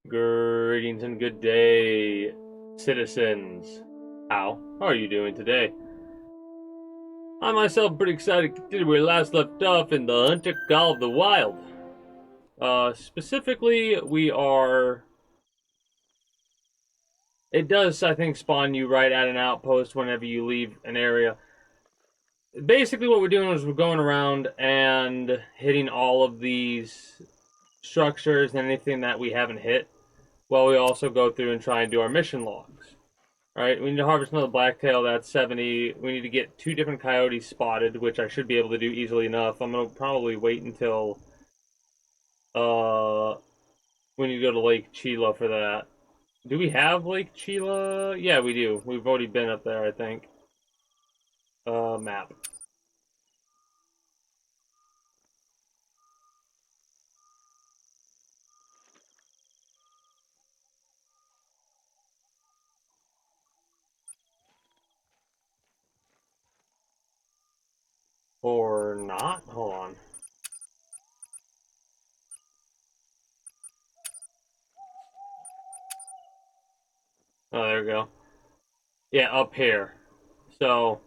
Greetings and good day, citizens. How are you doing today? I myself pretty excited to continue where we last left off in the Hunter Call of the Wild. Specifically, we are... It does, I think, spawn you right at an outpost whenever you leave an area. Basically, what we're doing is we're going around and hitting all of these structures and anything that we haven't hit, while we also go through and try and do our mission logs. Alright, we need to harvest another blacktail, that's 70. We need to get 2 different coyotes spotted, which I should be able to do easily enough. I'm going to probably wait until we need to go to Lake Chila for that. Do we have Lake Chila? Yeah, we do. We've already been up there, I think. Map. Or not? Hold on. Oh, there we go. Yeah, up here. So,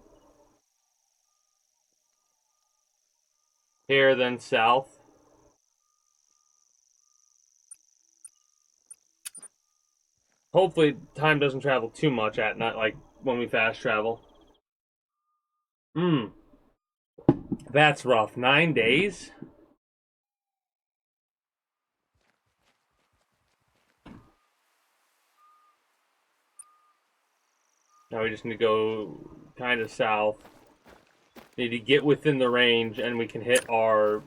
here, then south. Hopefully, time doesn't travel too much at night, like when we fast travel. That's rough. 9 days? Now we just need to go kind of south. Need to get within the range, and we can hit our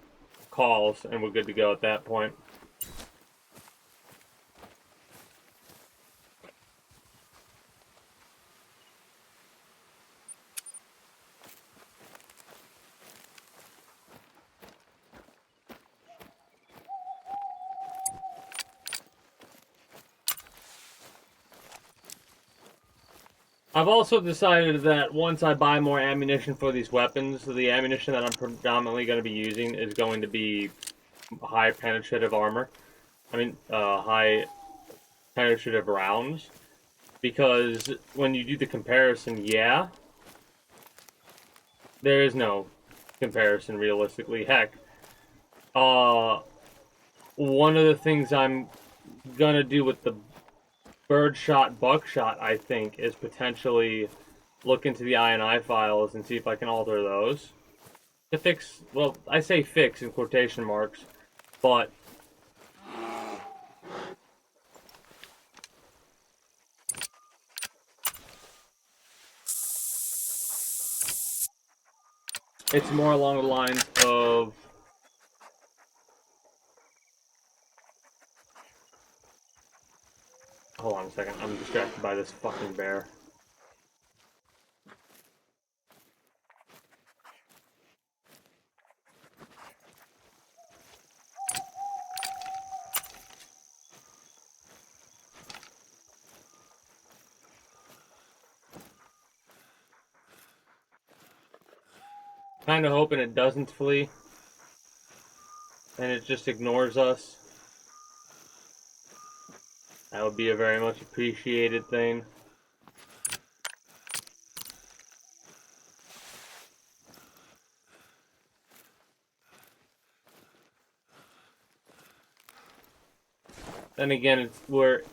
calls, and we're good to go at that point. I've also decided that once I buy more ammunition for these weapons, the ammunition that I'm predominantly going to be using is going to be high penetrative armor. I mean, high penetrative rounds. Because when you do the comparison, yeah, there is no comparison realistically. Heck, one of the things I'm gonna do with the birdshot buckshot, I think, is potentially look into the INI files and see if I can alter those to fix. Well, I say fix in quotation marks, but it's more along the lines of. Hold on a second, I'm distracted by this fucking bear. Kind of hoping it doesn't flee, and it just ignores us. That would be a very much appreciated thing. Then again, we're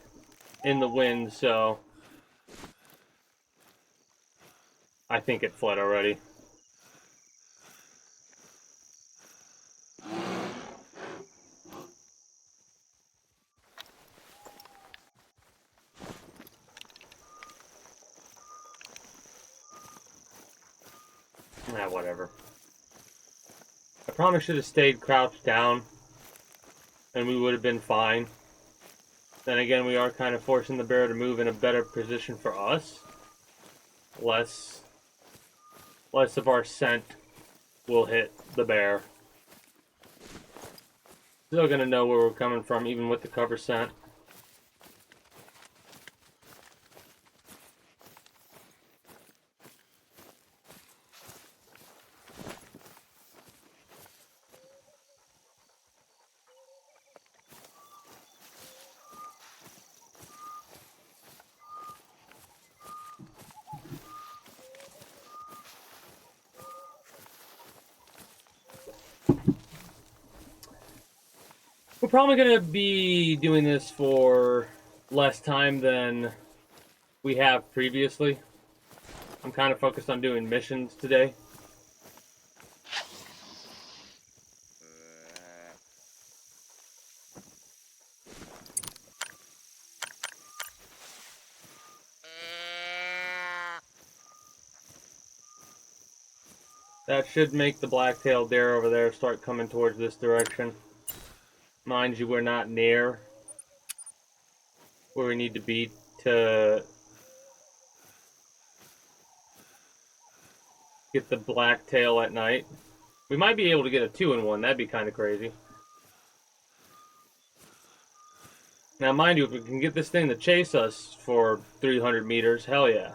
in the wind, so I think it fled already. Whatever. I probably should have stayed crouched down, and we would have been fine. Then again, we are kind of forcing the bear to move in a better position for us. Less of our scent will hit the bear. Still gonna know where we're coming from, even with the cover scent. We're probably going to be doing this for less time than we have previously. I'm kind of focused on doing missions today. That should make the black-tailed deer over there start coming towards this direction. Mind you, we're not near where we need to be to get the black-tail at night. We might be able to get a 2-in-1. That'd be kind of crazy. Now, mind you, if we can get this thing to chase us for 300 meters, hell yeah.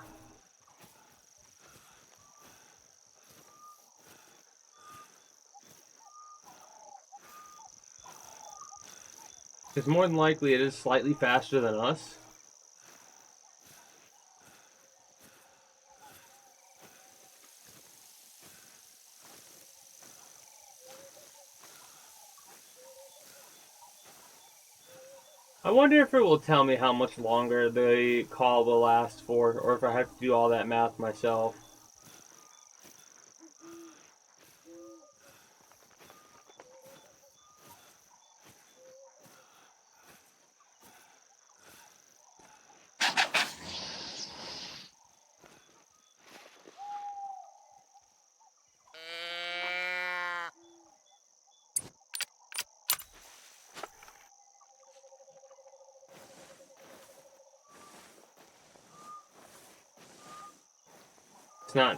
Because more than likely it is slightly faster than us. I wonder if it will tell me how much longer the call will last for, or if I have to do all that math myself.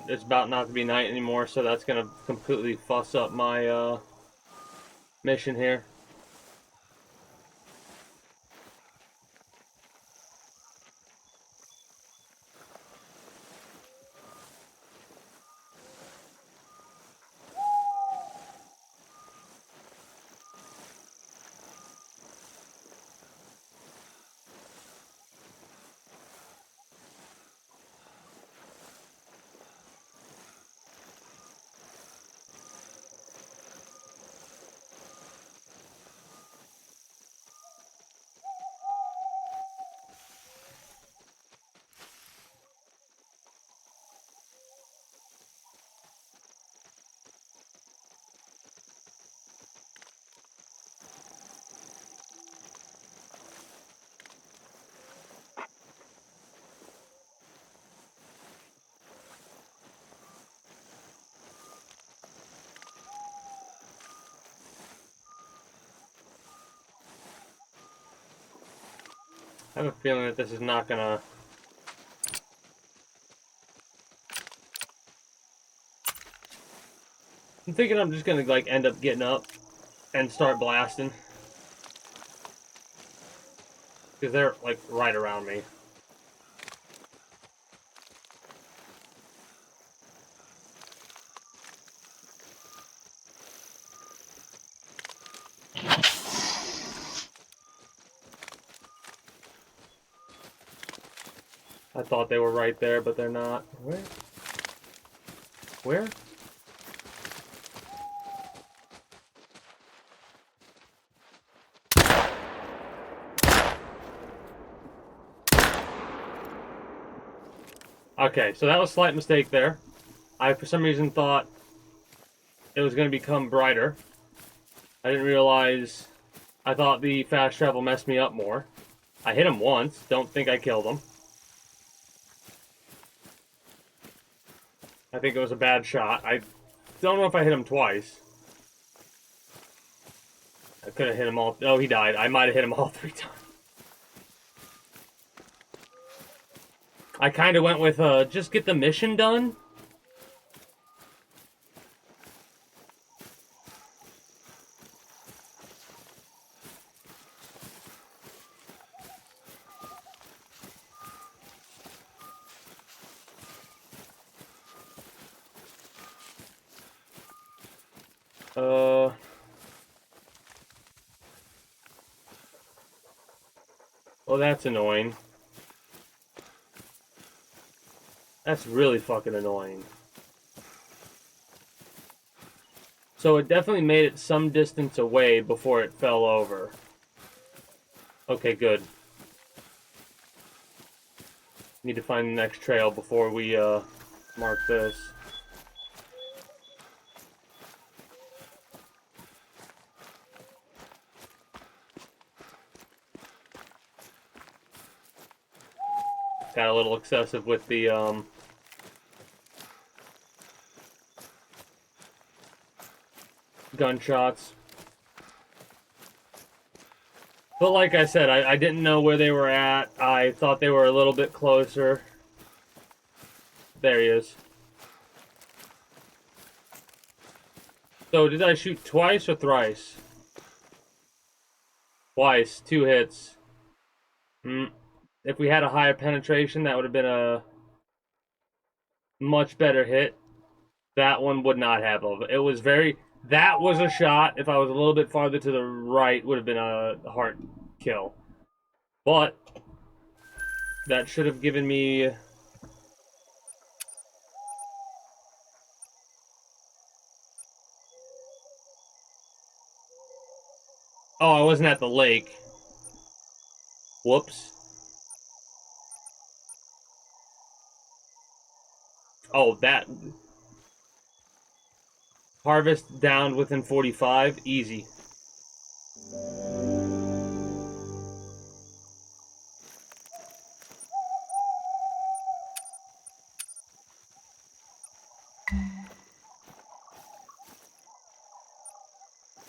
It's about not to be night anymore, so that's gonna completely fuss up my mission here. I have a feeling that this is not gonna... I'm thinking I'm just gonna like end up getting up and start blasting. Because they're like right around me. I thought they were right there, but they're not. Where? Where? Okay, so that was a slight mistake there. I, for some reason, thought it was going to become brighter. I didn't realize... I thought the fast travel messed me up more. I hit him once. Don't think I killed him. I think it was a bad shot. I don't know if I hit him twice. I could have hit him all... Oh, he died. I might have hit him all 3 times. I kind of went with, just get the mission done. Well, that's annoying. That's really fucking annoying. So it definitely made it some distance away before it fell over. Okay, good. Need to find the next trail before we mark this. Got a little excessive with the gunshots. But like I said, I didn't know where they were at. I thought they were a little bit closer. There he is. So did I shoot twice or thrice? Twice. 2 hits. If we had a higher penetration, that would have been a much better hit. That one would not have. It was very... That was a shot. If I was a little bit farther to the right, would have been a heart kill. But that should have given me... Oh, I wasn't at the lake. Whoops. Oh, that... Harvest downed within 45. Easy.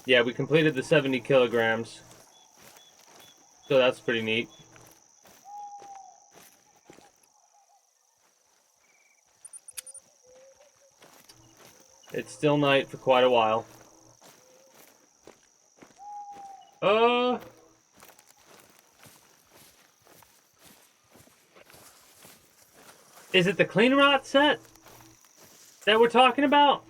Yeah, we completed the 70 kilograms. So that's pretty neat. It's still night for quite a while. Is it the clean rot set that we're talking about?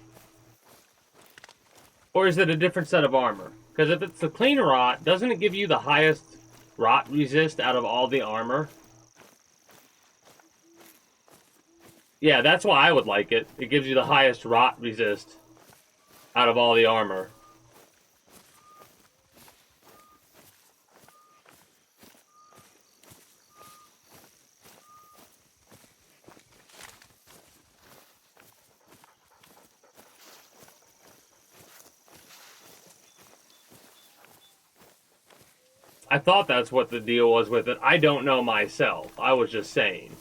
Or is it a different set of armor? Because if it's the clean rot, doesn't it give you the highest rot resist out of all the armor? Yeah, that's why I would like it. It gives you the highest rot resist out of all the armor. I thought that's what the deal was with it. I don't know myself. I was just saying.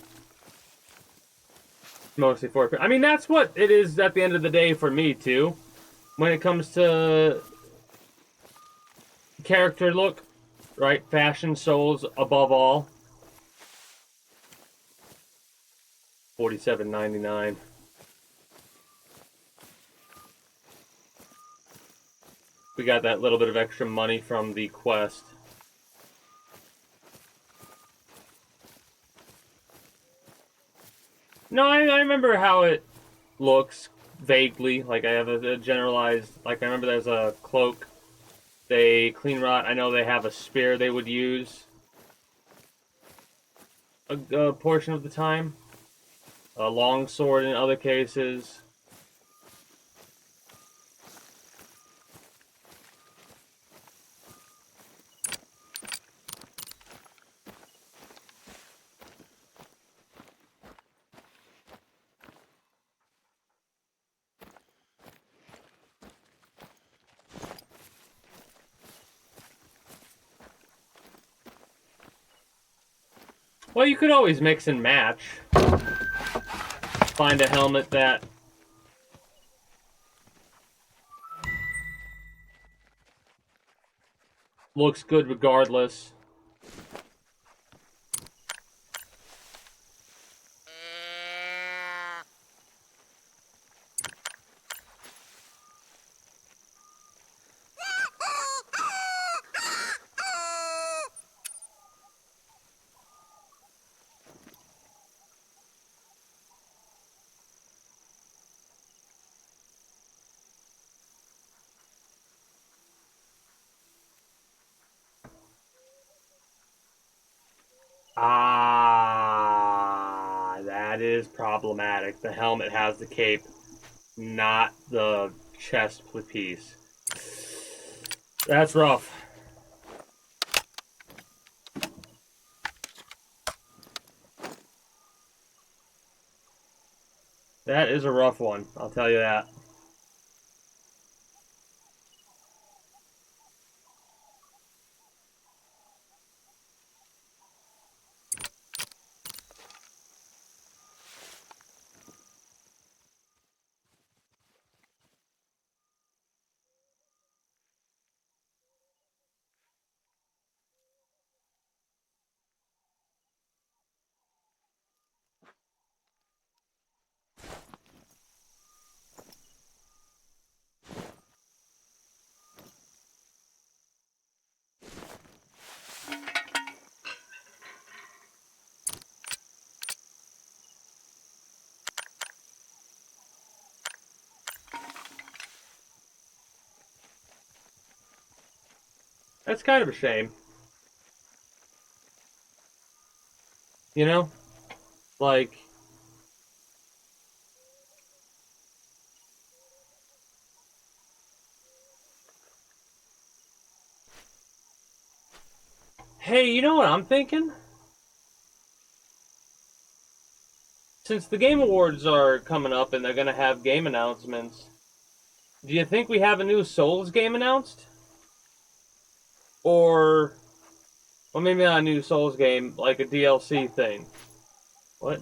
Mostly for... I mean, that's what it is at the end of the day for me, too. When it comes to character look, right? Fashion souls above all. $47.99. We got that little bit of extra money from the quest. No, I remember how it looks vaguely. Like I have a generalized. Like I remember there's a cloak. They clean rot. I know they have a spear they would use a portion of the time. A long sword in other cases. Well, you could always mix and match. Find a helmet that looks good regardless. Ah, that is problematic. The helmet has the cape, not the chest piece. That's rough. That is a rough one, I'll tell you that. That's kind of a shame. You know? Like, hey, you know what I'm thinking? Since the Game Awards are coming up and they're going to have game announcements, do you think we have a new Souls game announced? Or, well, maybe not a new Souls game, like a DLC thing. What?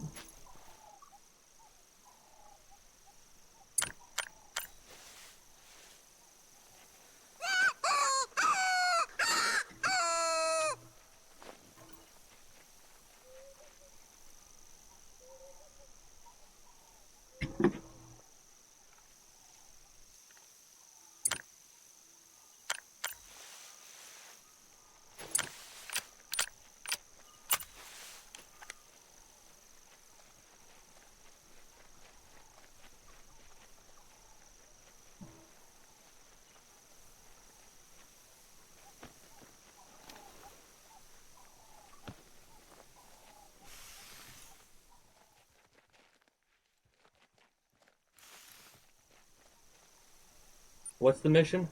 What's the mission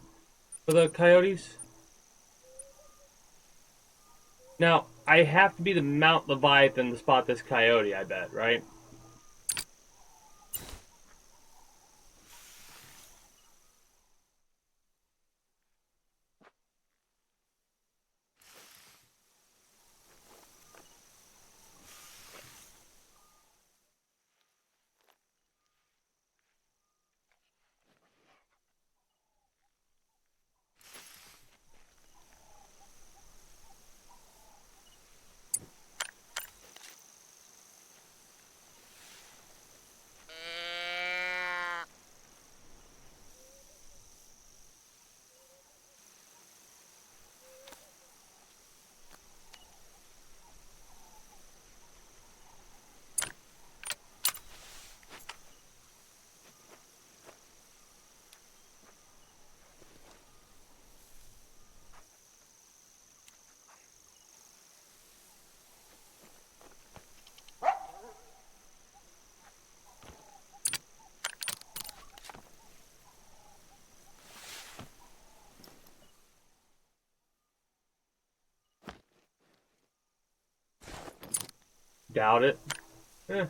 for the coyotes? Now, I have to be the Mount Leviathan to spot this coyote, I bet, right? Doubt it. Eh.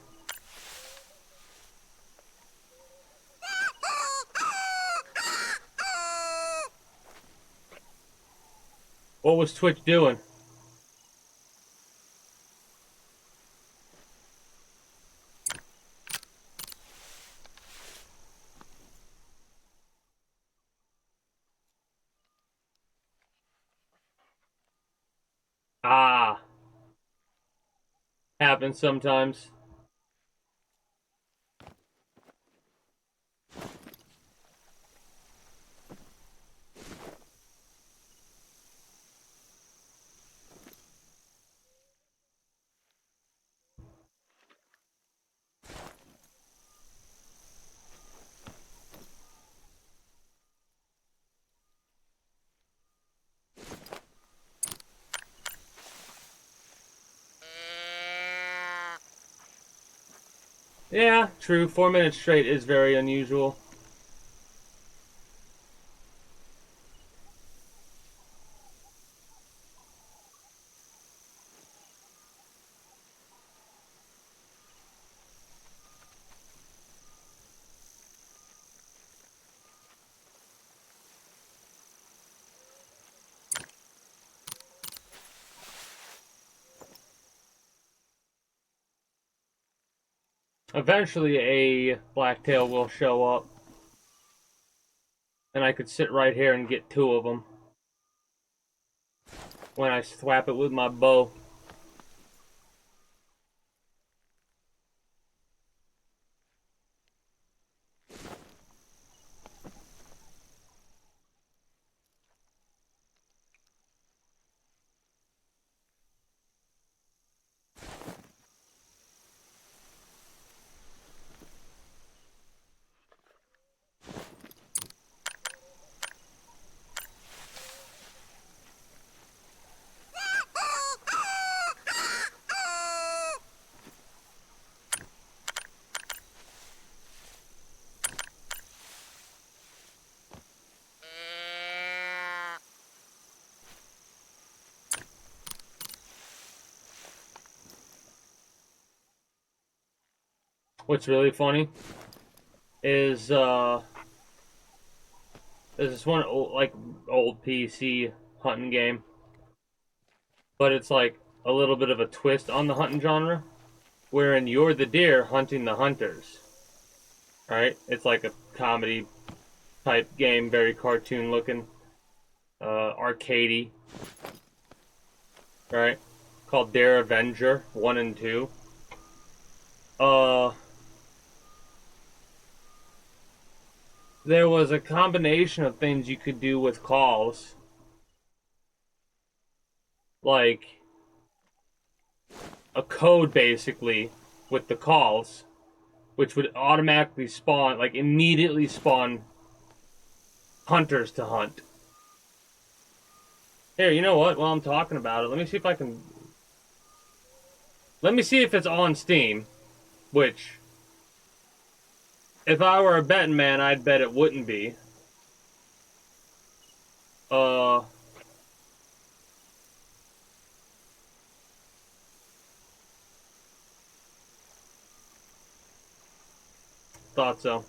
What was Twitch doing? Ah, happens sometimes. Yeah, true. 4 minutes straight is very unusual. Eventually a blacktail will show up. And I could sit right here and get 2 of them. When I swap it with my bow. What's really funny is there's this one old PC hunting game, but it's like a little bit of a twist on the hunting genre, wherein you're the deer hunting the hunters. Right? It's like a comedy type game, very cartoon looking, arcadey. Right? Called Dare Avenger 1 and 2. There was a combination of things you could do with calls. Like a code basically with the calls, which would automatically spawn, like immediately spawn hunters to hunt. Here, you know what? While I'm talking about it, let me see if I can. Let me see if it's on Steam, which, if I were a betting man, I'd bet it wouldn't be. Thought so.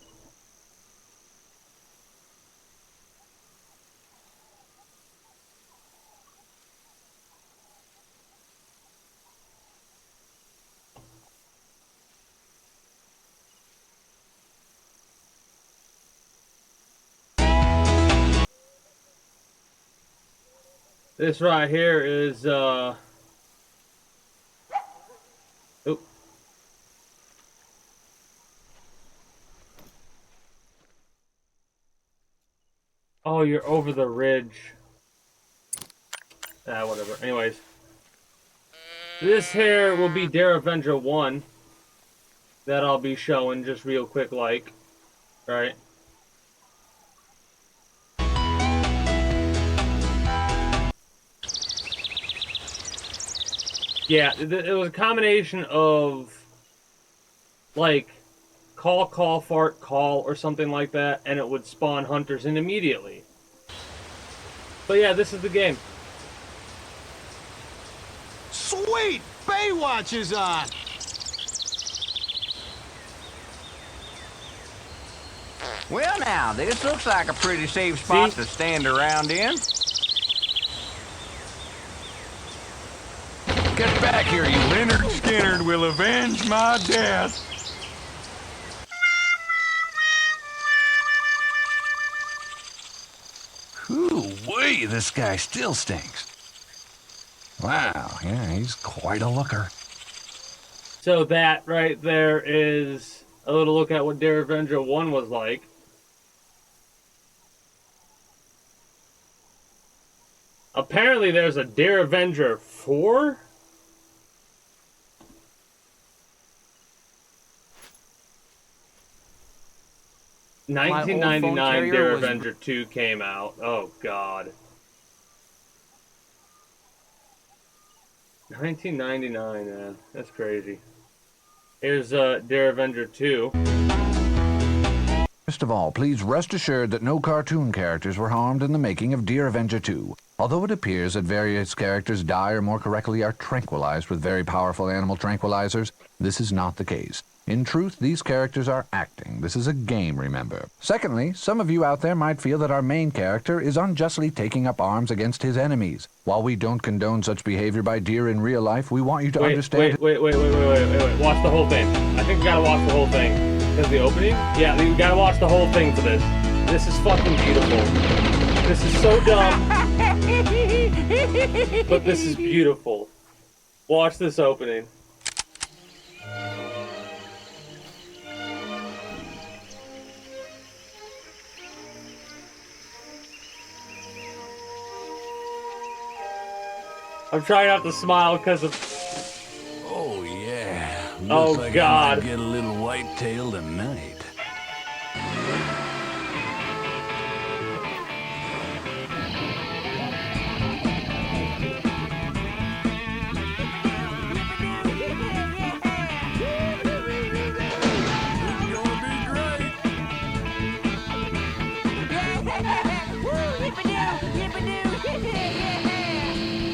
This right here is, Oop. Oh, you're over the ridge. Ah, whatever. Anyways. This here will be Dare Avenger 1. That I'll be showing just real quick like. Right? Yeah, it was a combination of, like, call, fart, call, or something like that, and it would spawn hunters in immediately. But yeah, this is the game. Sweet! Baywatch is on! Well now, this looks like a pretty safe spot to stand around in. Get back here, you Leonard Skinner will avenge my death! Ooh-wee, this guy still stinks. Wow, yeah, he's quite a looker. So that right there is a little look at what Dare Avenger 1 was like. Apparently there's a Dare Avenger 4? $19.99 Dare Avenger 2 came out. Oh god. $19.99, man. That's crazy. Here's Dare Avenger 2. First of all, please rest assured that no cartoon characters were harmed in the making of Dear Avenger 2. Although it appears that various characters die, or more correctly are tranquilized with very powerful animal tranquilizers, This is not the case. In truth, these characters are acting. This is a game, remember. Secondly, some of you out there might feel that our main character is unjustly taking up arms against his enemies. While we don't condone such behavior by Deer in real life, we want you to understand... Wait. Watch the whole thing. I think we gotta watch the whole thing. Because the opening? Yeah, we gotta watch the whole thing for this. This is fucking beautiful. This is so dumb. But this is beautiful. Watch this opening. I'm trying not to smile because of... Oh, yeah. Looks Oh, like God. I might get a little whitetail tonight.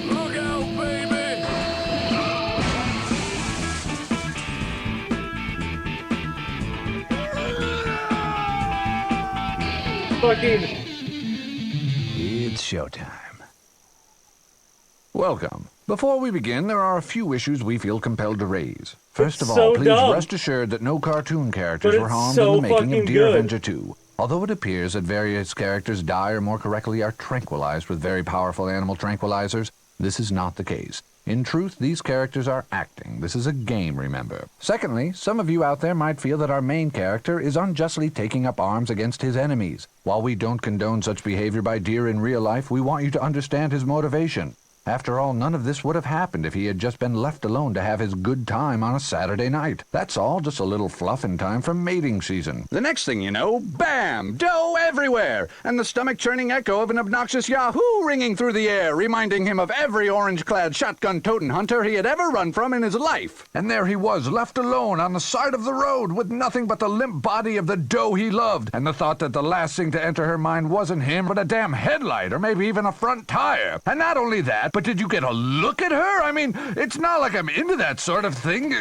Look out, baby! Fucking... It's showtime. Welcome. Before we begin, there are a few issues we feel compelled to raise. First of It's all, so please dumb. rest assured that no cartoon characters But were it's harmed so in the making fucking of Deer good. Avenger 2. Although it appears that various characters die or more correctly are tranquilized with very powerful animal tranquilizers, this is not the case. In truth, these characters are acting. This is a game, remember. Secondly, some of you out there might feel that our main character is unjustly taking up arms against his enemies. While we don't condone such behavior by Deer in real life, we want you to understand his motivation. After all, none of this would have happened if he had just been left alone to have his good time on a Saturday night. That's all, just a little fluff in time for mating season. The next thing you know, bam! Dough everywhere! And the stomach-churning echo of an obnoxious Yahoo ringing through the air, reminding him of every orange-clad shotgun-toting hunter he had ever run from in his life. And there he was, left alone on the side of the road, with nothing but the limp body of the doe he loved, and the thought that the last thing to enter her mind wasn't him, but a damn headlight, or maybe even a front tire. And not only that, but did you get a look at her? I mean, it's not like I'm into that sort of thing,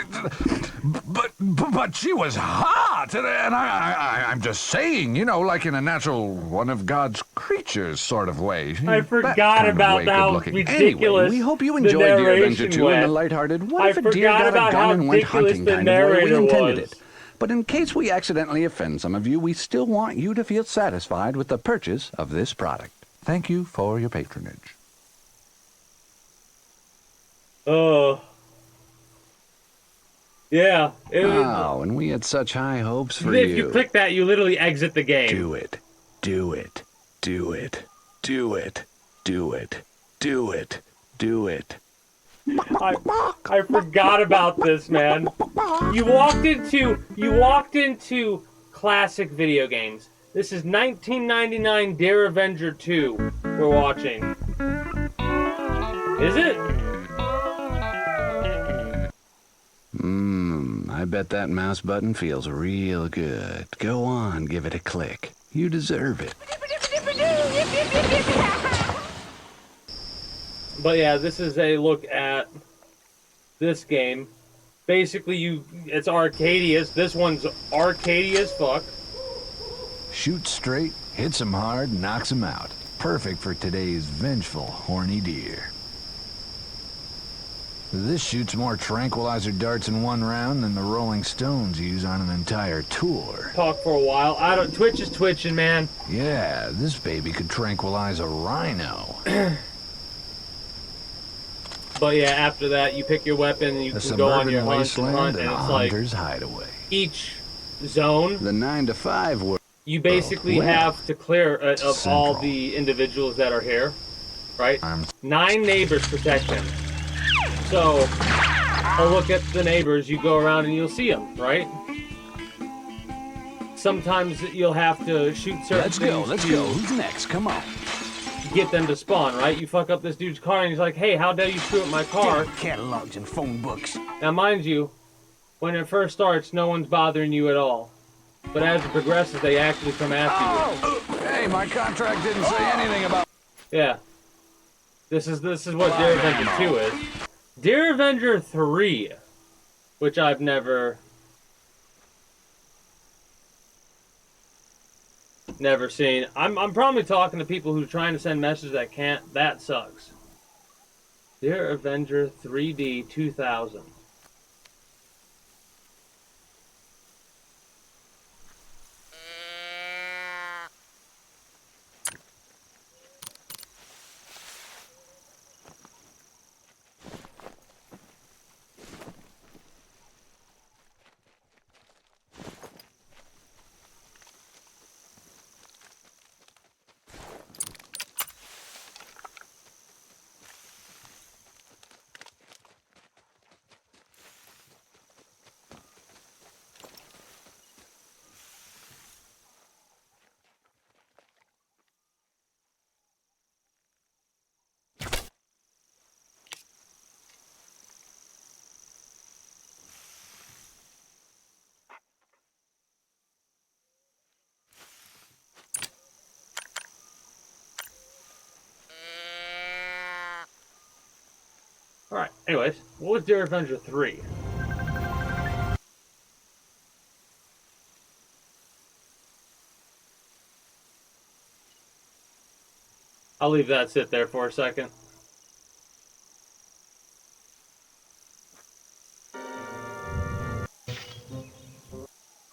but she was hot, and I'm just saying, you know, like in a natural one of God's creatures sort of way. I forgot about how ridiculous Anyway, we hope you the enjoyed Deer Avenger narration 2 and the went. lighthearted, what I if a deer forgot got a about how gun and went ridiculous hunting the kind of way we narrator intended was. it. But in case we accidentally offend some of you, we still want you to feel satisfied with the purchase of this product. Thank you for your patronage. Yeah. Wow, and we had such high hopes for If you. you click that, you literally exit the game. Do it. Do it. Do it. Do it. Do it. Do it. Do it. I forgot about this, man. You walked into classic video games. This is 1999 Deer Avenger 2 we're watching. Is it? I bet that mouse button feels real good. Go on, give it a click. You deserve it. But yeah, this is a look at this game. Basically, it's arcadey. This one's arcadey as fuck. Shoot straight, hits him hard, knocks him out. Perfect for today's vengeful, horny deer. This shoots more tranquilizer darts in one round than the Rolling Stones use on an entire tour. Talk for a while. Twitch is twitching, man. Yeah, this baby could tranquilize a rhino. But yeah, after that, you pick your weapon and you A can go on your suburban hunt and wasteland and a it's like hunter's hideaway. each zone, The 9 to 5 world. you basically well, have to clear of all central. the individuals that are here, right? I'm 9 neighbors protection. So, I'll look at the neighbors, you go around and you'll see them, right? Sometimes you'll have to shoot certain Let's go, things let's to go. Who's next? Come on. get them to spawn, right? You fuck up this dude's car and he's like, hey, how dare you screw up my car? Catalogs and phone books. Now, mind you, when it first starts, no one's bothering you at all. But as it progresses, they actually come after you. Hey, my contract didn't say anything about... Yeah. This is what Deer Avenger 2 is. Deer Avenger 3 which I've never seen. I'm probably talking to people who are trying to send messages that can't. That sucks. Dear Avenger 3D 2000. Alright, anyways, what was Dear Avenger 3? I'll leave that sit there for a second.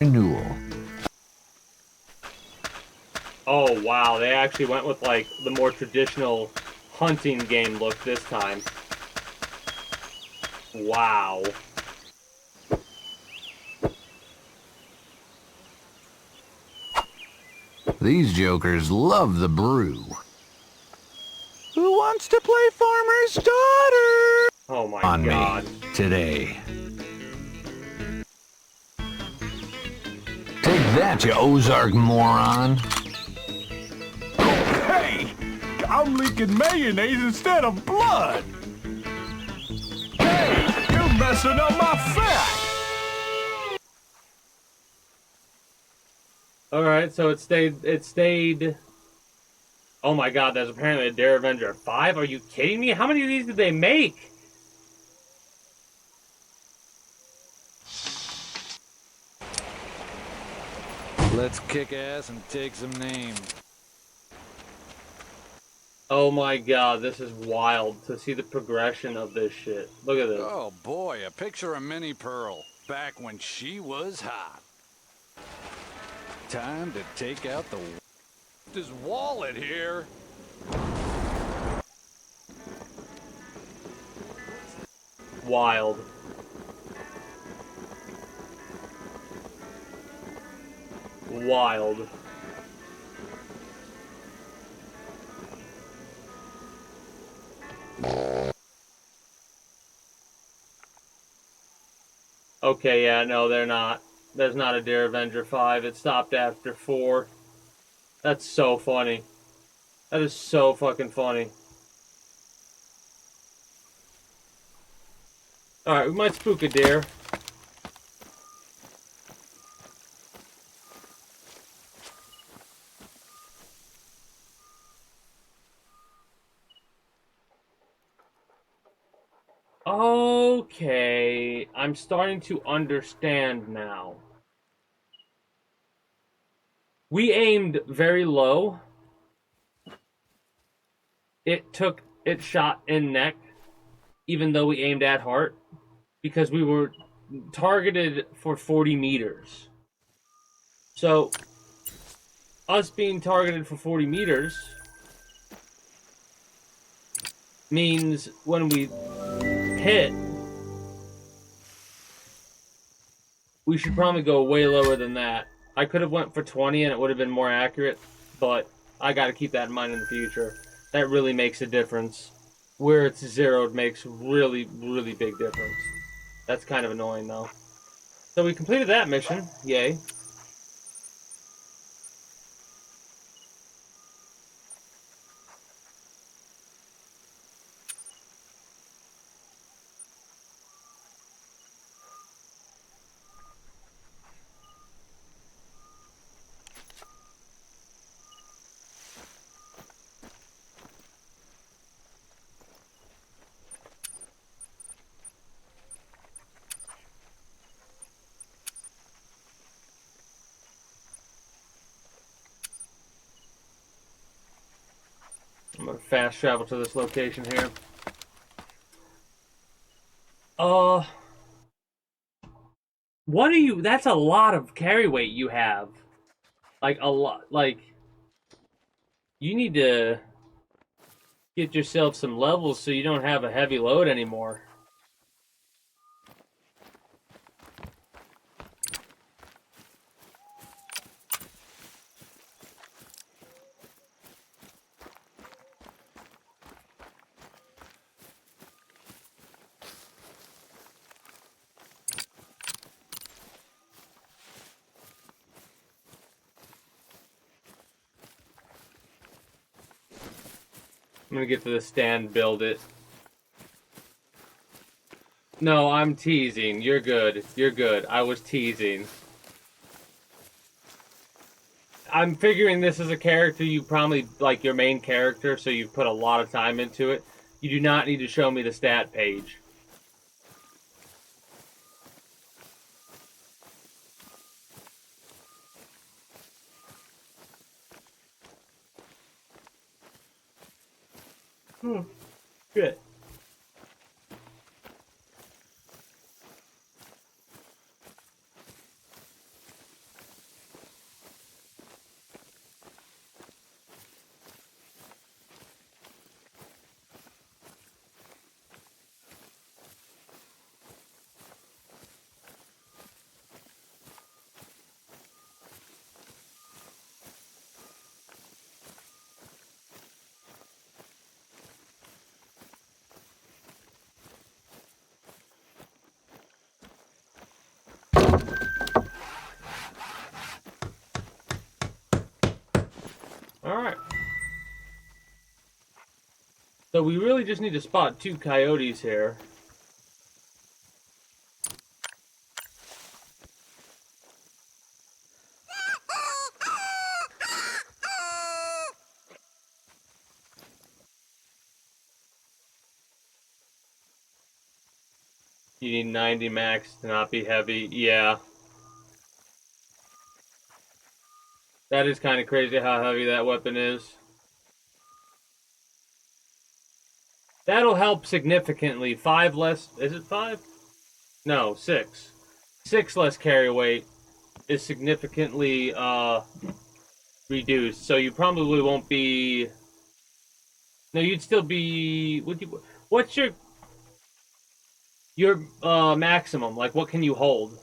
Renewal. Oh wow, they actually went with like the more traditional hunting game look this time. Wow. These jokers love the brew. Who wants to play Farmer's Daughter? Oh my On god. me today. Take that, you Ozark moron. Hey! I'm leaking mayonnaise instead of blood! Hey! You're messing up my fat! Alright, so it stayed. Oh my god, there's apparently a Dare Avenger 5? Are you kidding me? How many of these did they make? Let's kick ass and take some names. Oh my god, this is wild to see the progression of this shit. Look at this. Oh boy, a picture of Minnie Pearl, back when she was hot. Time to take out his wallet here. Wild. Wild. Okay, yeah, no, they're not. There's not a Dare Avenger 5. It stopped after 4. That's so funny. That is so fucking funny. Alright, we might spook a deer. Okay, I'm starting to understand now. We aimed very low. It shot in neck, even though we aimed at heart, because we were targeted for 40 meters. So, us being targeted for 40 meters means when we hit, we should probably go way lower than that. I could have went for 20 and it would have been more accurate, but I got to keep that in mind in the future. That really makes a difference. Where it's zeroed makes really, really big difference. That's kind of annoying though. So we completed that mission. Yay. gonna fast travel to this location here. What are you? That's a lot of carry weight you have. Like a lot. Like you need to get yourself some levels so you don't have a heavy load anymore. I'm gonna get to the stand, build it. No, I'm teasing. You're good. You're good. I was teasing. I'm figuring this is a character you probably like your main character, so you've put a lot of time into it. You do not need to show me the stat page. Good. Alright. So we really just need to spot 2 coyotes here. You need 90 max to not be heavy. Yeah. That is kind of crazy how heavy that weapon is. That'll help significantly. 5 less... Is it 5? No, 6. 6 less carry weight is significantly reduced. So you probably won't be... No, you'd still be... What's your maximum? Like, what can you hold?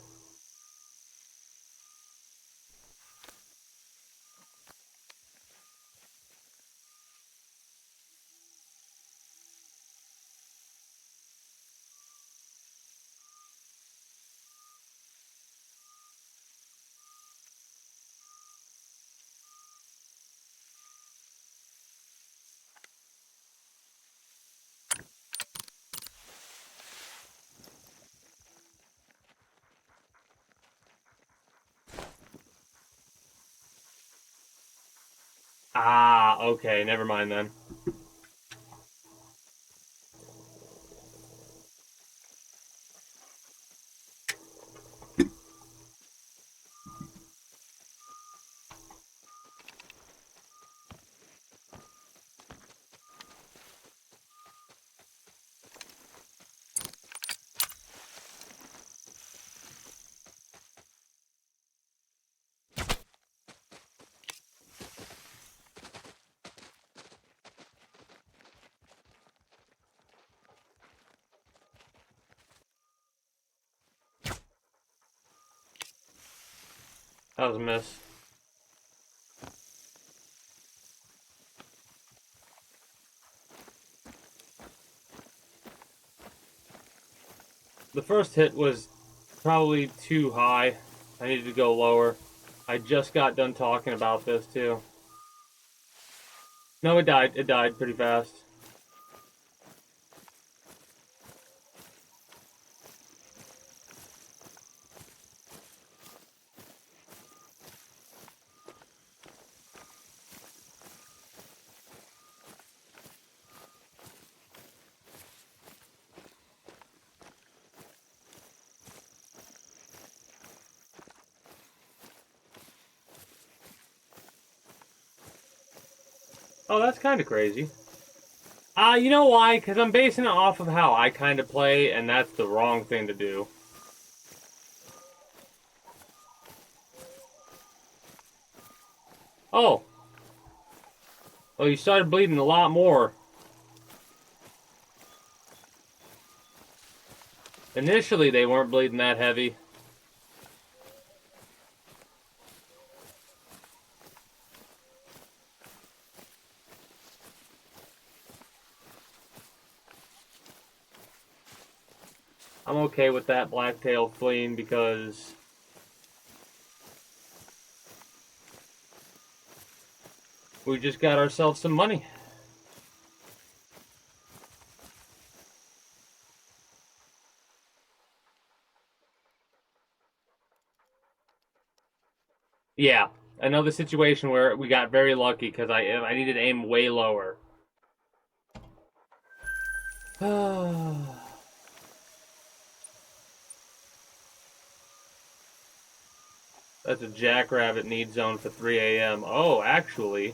Ah, okay. Never mind then. That was a miss. The first hit was probably too high. I needed to go lower. I just got done talking about this too. No, it died. It died pretty fast. Oh, that's kind of crazy. You know why? Because I'm basing it off of how I kind of play, and that's the wrong thing to do. Oh. Oh, you started bleeding a lot more. Initially, they weren't bleeding that heavy. I'm okay with that blacktail fleeing because we just got ourselves some money. Yeah, another situation where we got very lucky because I needed to aim way lower. That's a jackrabbit need zone for 3 a.m. Oh, actually,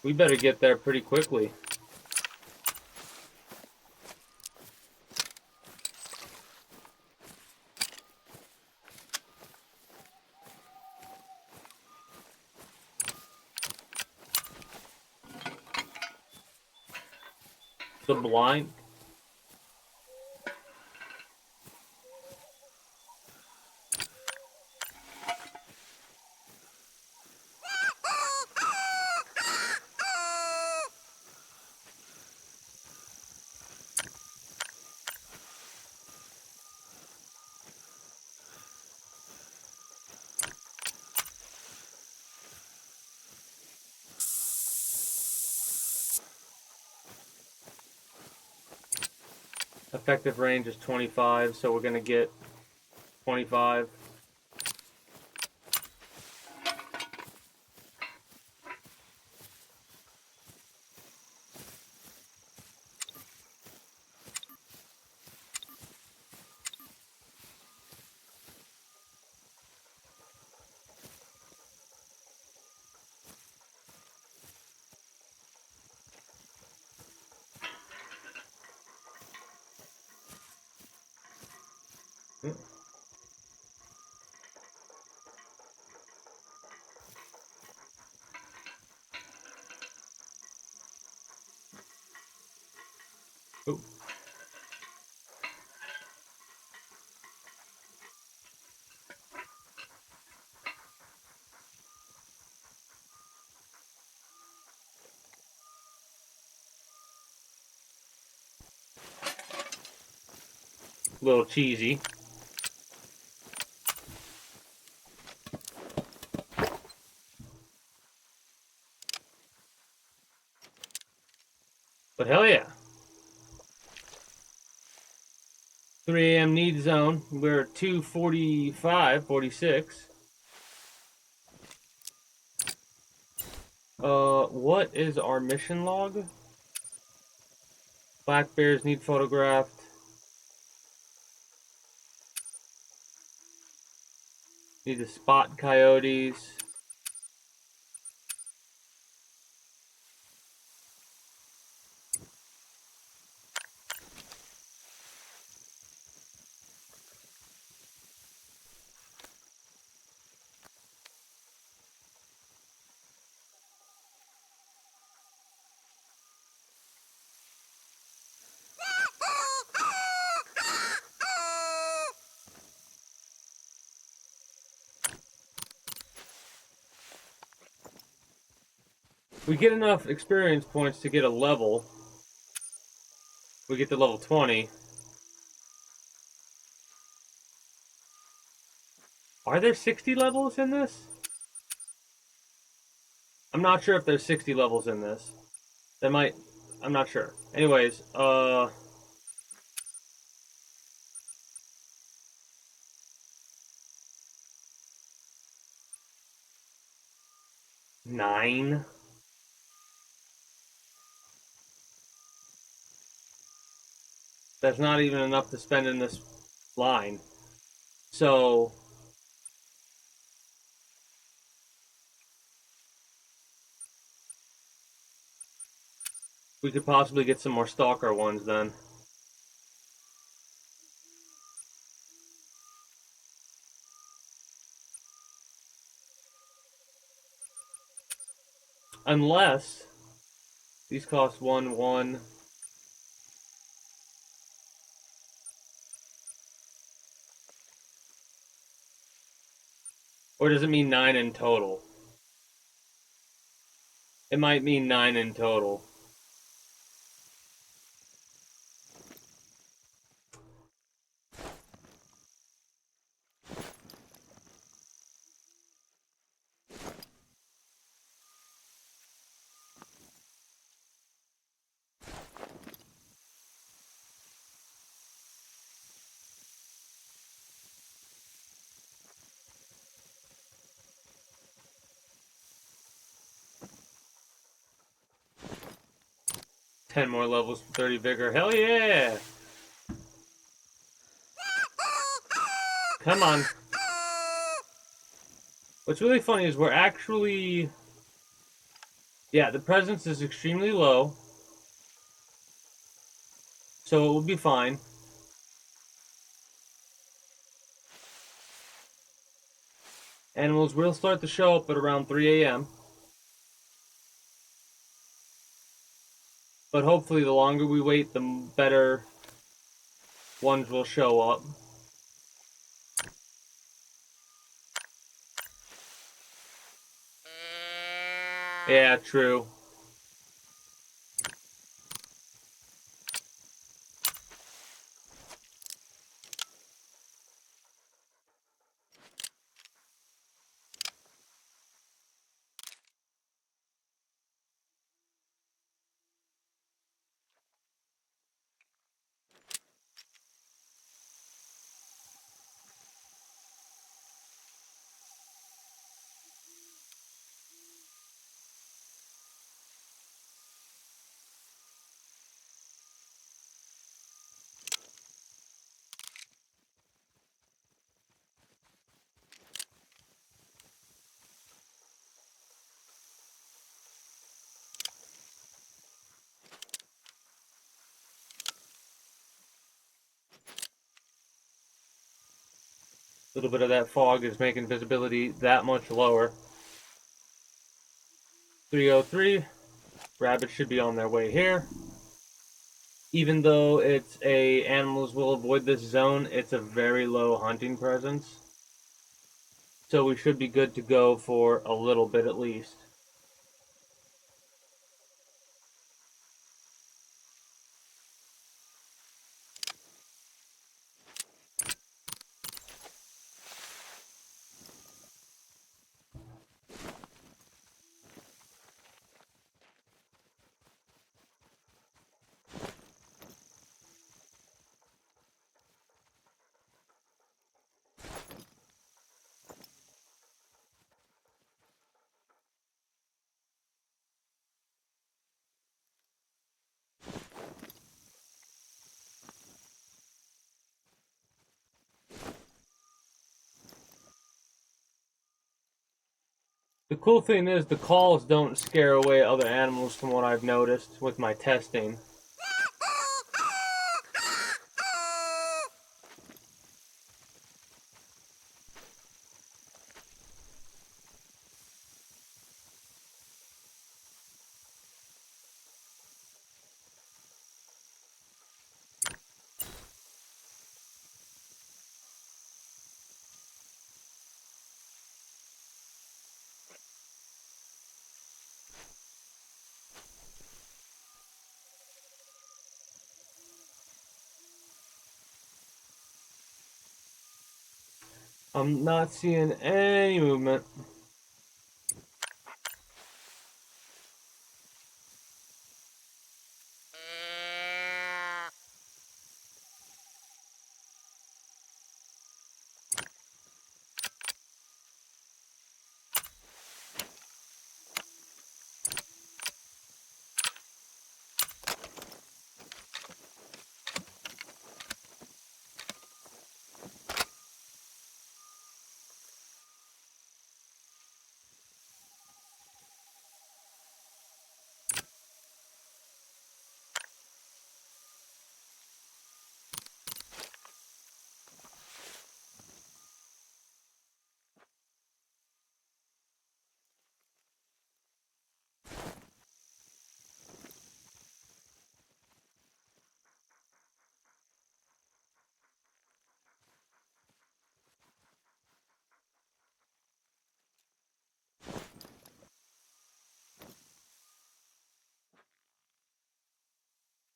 we better get there pretty quickly. The blind. Effective range is 25, so we're gonna get 25. Ooh. Little cheesy. But hell yeah. 3 a.m. need zone. We're at 2:45, 46. What is our mission log? Black bears need photographed. Need to spot coyotes. We get enough experience points to get a level. We get to level 20. Are there 60 levels in this? I'm not sure if there's 60 levels in this. There might... I'm not sure. Anyways, 9? That's not even enough to spend in this line. So... We could possibly get some more stalker ones then. Unless these cost 1. Or does it mean 9 in total? It might mean 9 in total. Ten more levels for 30 vigor. Hell yeah! Come on. What's really funny is we're actually... Yeah, the presence is extremely low. So it will be fine. Animals will start to show up at around 3 a.m. But hopefully the longer we wait, the better ones will show up. Yeah, true. A little bit of that fog is making visibility that much lower. 303. Rabbits should be on their way here. Even though it's a animals will avoid this zone, it's a very low hunting presence. So we should be good to go for a little bit at least. The cool thing is the calls don't scare away other animals from what I've noticed with my testing. I'm not seeing any movement.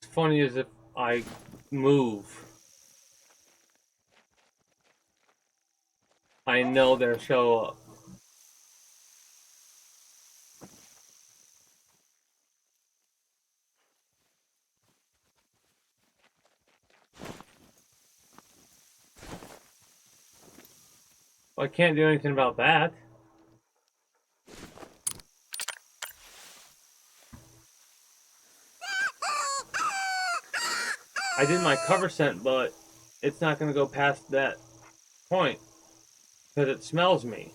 funny as if I move, I know they'll show up. Well, I can't do anything about that. I did my cover scent, but it's not going to go past that point because it smells me.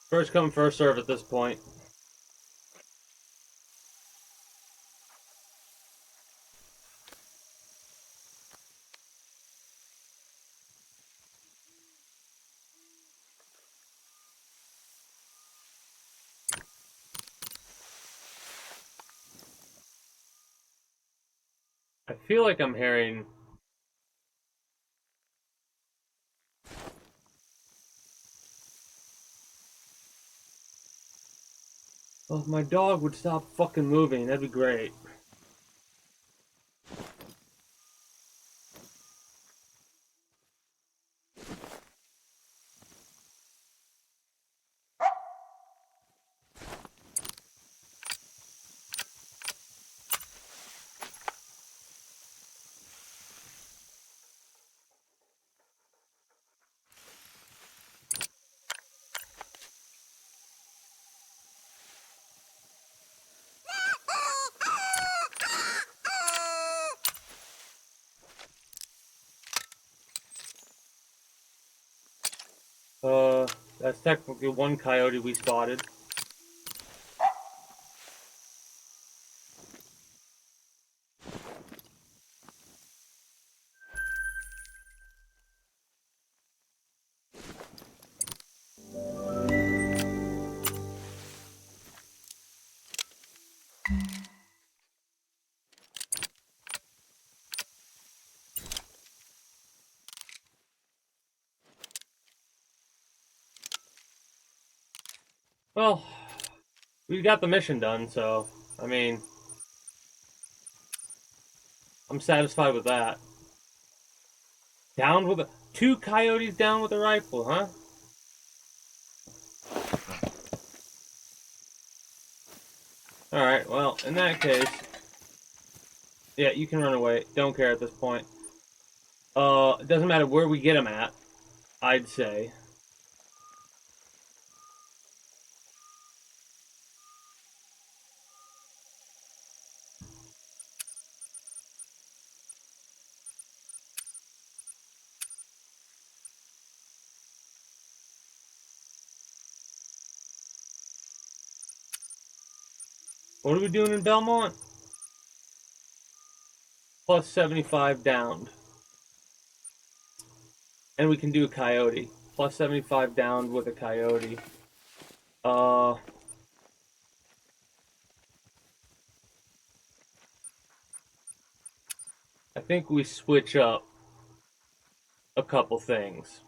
First come, first serve at this point. I feel like I'm hearing... Oh, if my dog would stop fucking moving, that'd be great. That's technically one coyote we spotted. Well, we got the mission done, so, I mean, I'm satisfied with that. Down with a... 2 coyotes down with a rifle, huh? Alright, well, in that case... Yeah, you can run away. Don't care at this point. It doesn't matter where we get them at, I'd say. What are we doing in Belmont? Plus 75 downed. And we can do a coyote. Plus 75 downed with a coyote. I think we switch up a couple things.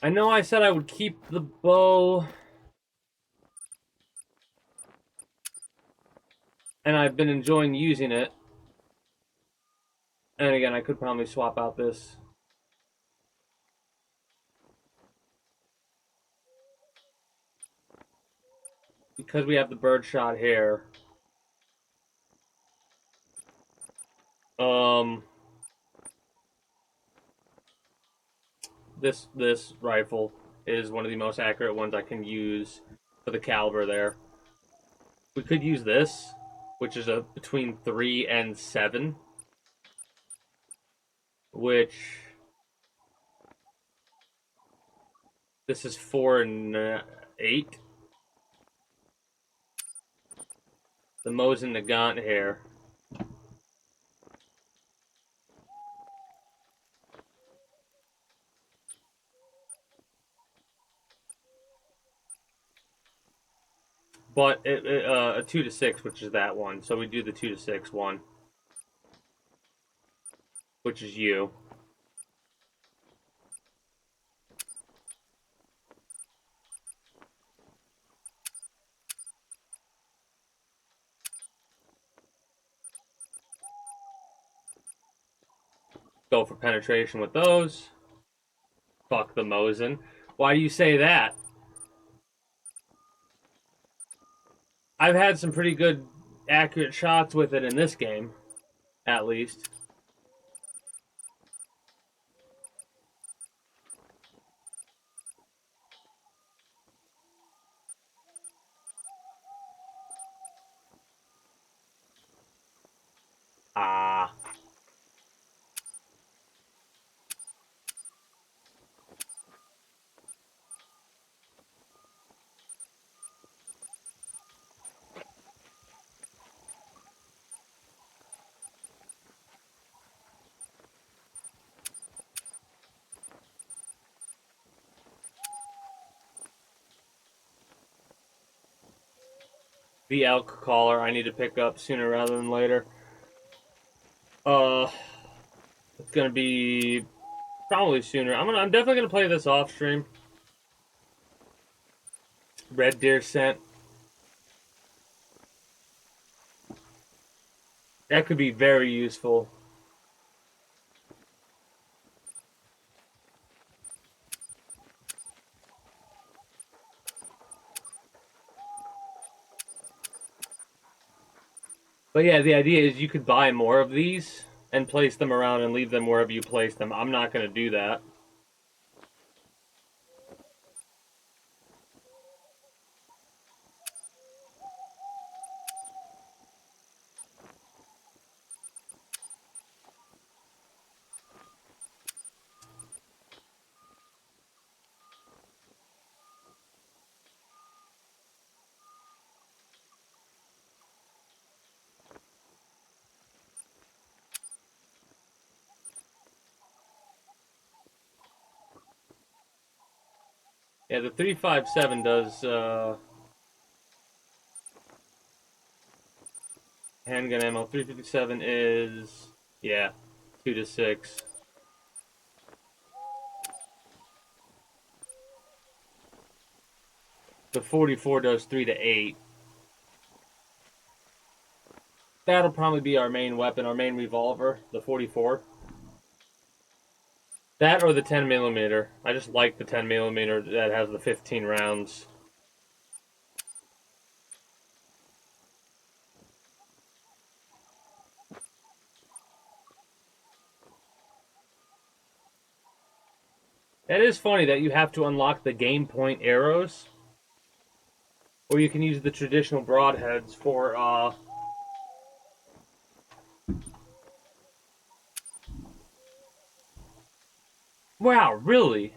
I know I said I would keep the bow. And I've been enjoying using it. And again, I could probably swap out this. Because we have the birdshot here. This rifle is one of the most accurate ones I can use for the caliber there. We could use this, which is a between 3 and 7, which This is 4 and 8. The Mosin Nagant here. But a 2 to 6, which is that one. So we do the 2 to 6 one, which is you. Go for penetration with those. Fuck the Mosin. Why do you say that? I've had some pretty good, accurate shots with it in this game, at least. Ah. The elk collar I need to pick up sooner rather than later. It's gonna be probably sooner. I'm definitely gonna play this off stream. Red deer scent. That could be very useful. But yeah, the idea is you could buy more of these and place them around and leave them wherever you place them. I'm not going to do that. Yeah, the 357 does handgun ammo. 357 is, yeah, 2 to 6. The 44 does 3 to 8. That'll probably be our main weapon, our main revolver, the 44. That or the 10 millimeter. I just like the 10 millimeter that has the 15 rounds. It is funny that you have to unlock the game point arrows, or you can use the traditional broadheads for wow, really?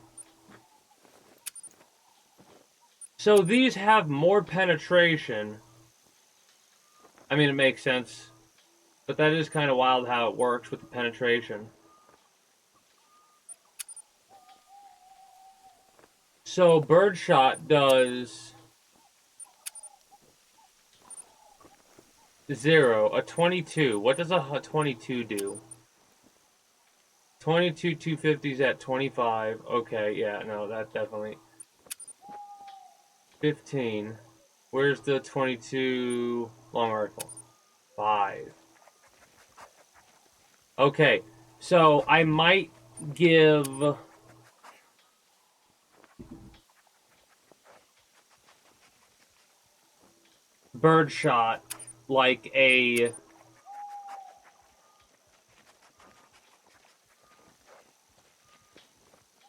So these have more penetration. I mean, it makes sense, but that is kind of wild how it works with the penetration. So birdshot does 0, a 22. What does a 22 do? 22 250s at 25. Okay, yeah, no, that definitely. 15. Where's the 22 long rifle? 5. Okay, so I might give birdshot like a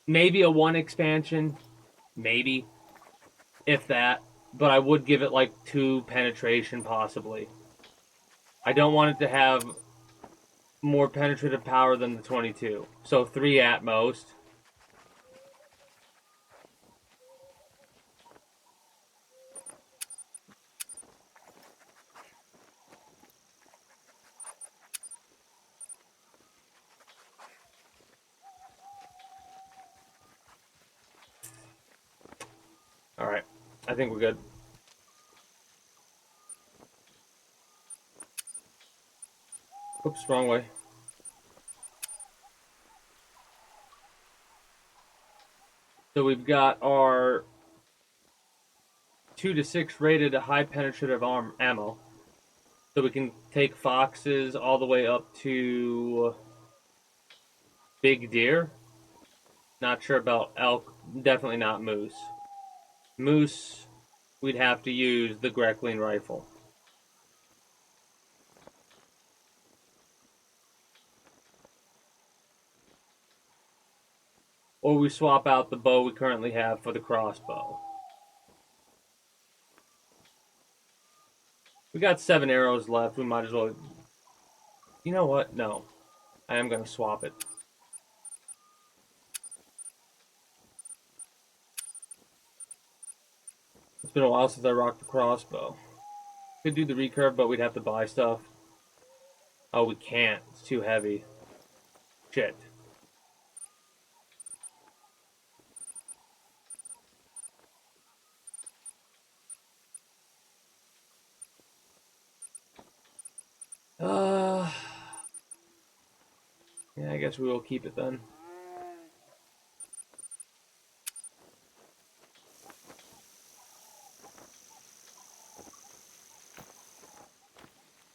maybe a 1 expansion, maybe, if that, but I would give it like 2 penetration possibly. I don't want it to have more penetrative power than the 22, so 3 at most. Alright. I think we're good. Oops, wrong way. So we've got our 2 to 6 rated high penetrative ammo. So we can take foxes all the way up to big deer. Not sure about elk. Definitely not moose. Moose, we'd have to use the Greckling rifle. Or we swap out the bow we currently have for the crossbow. We got 7 arrows left. We might as well... You know what? No. I am going to swap it. It's been a while since I rocked the crossbow. Could do the recurve, but we'd have to buy stuff. Oh, we can't. It's too heavy. Shit. Yeah, I guess we will keep it then.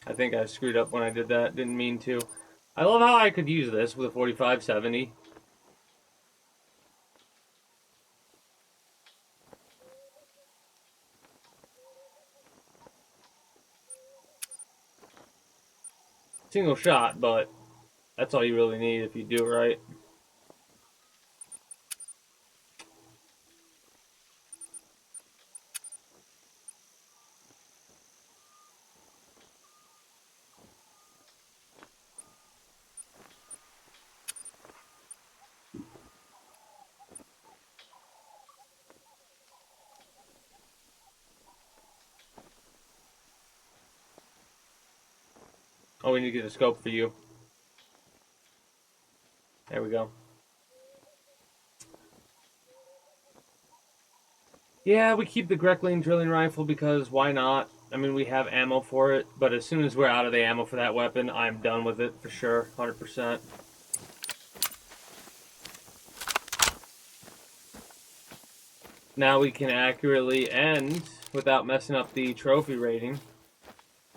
I think I screwed up when I did that. Didn't mean to. I love how I could use this with a 4570. Single shot, but that's all you really need if you do it right. Oh, we need to get a scope for you. There we go. Yeah, we keep the Greckling drilling rifle because why not? I mean, we have ammo for it, but as soon as we're out of the ammo for that weapon, I'm done with it for sure, 100%. Now we can accurately and without messing up the trophy rating,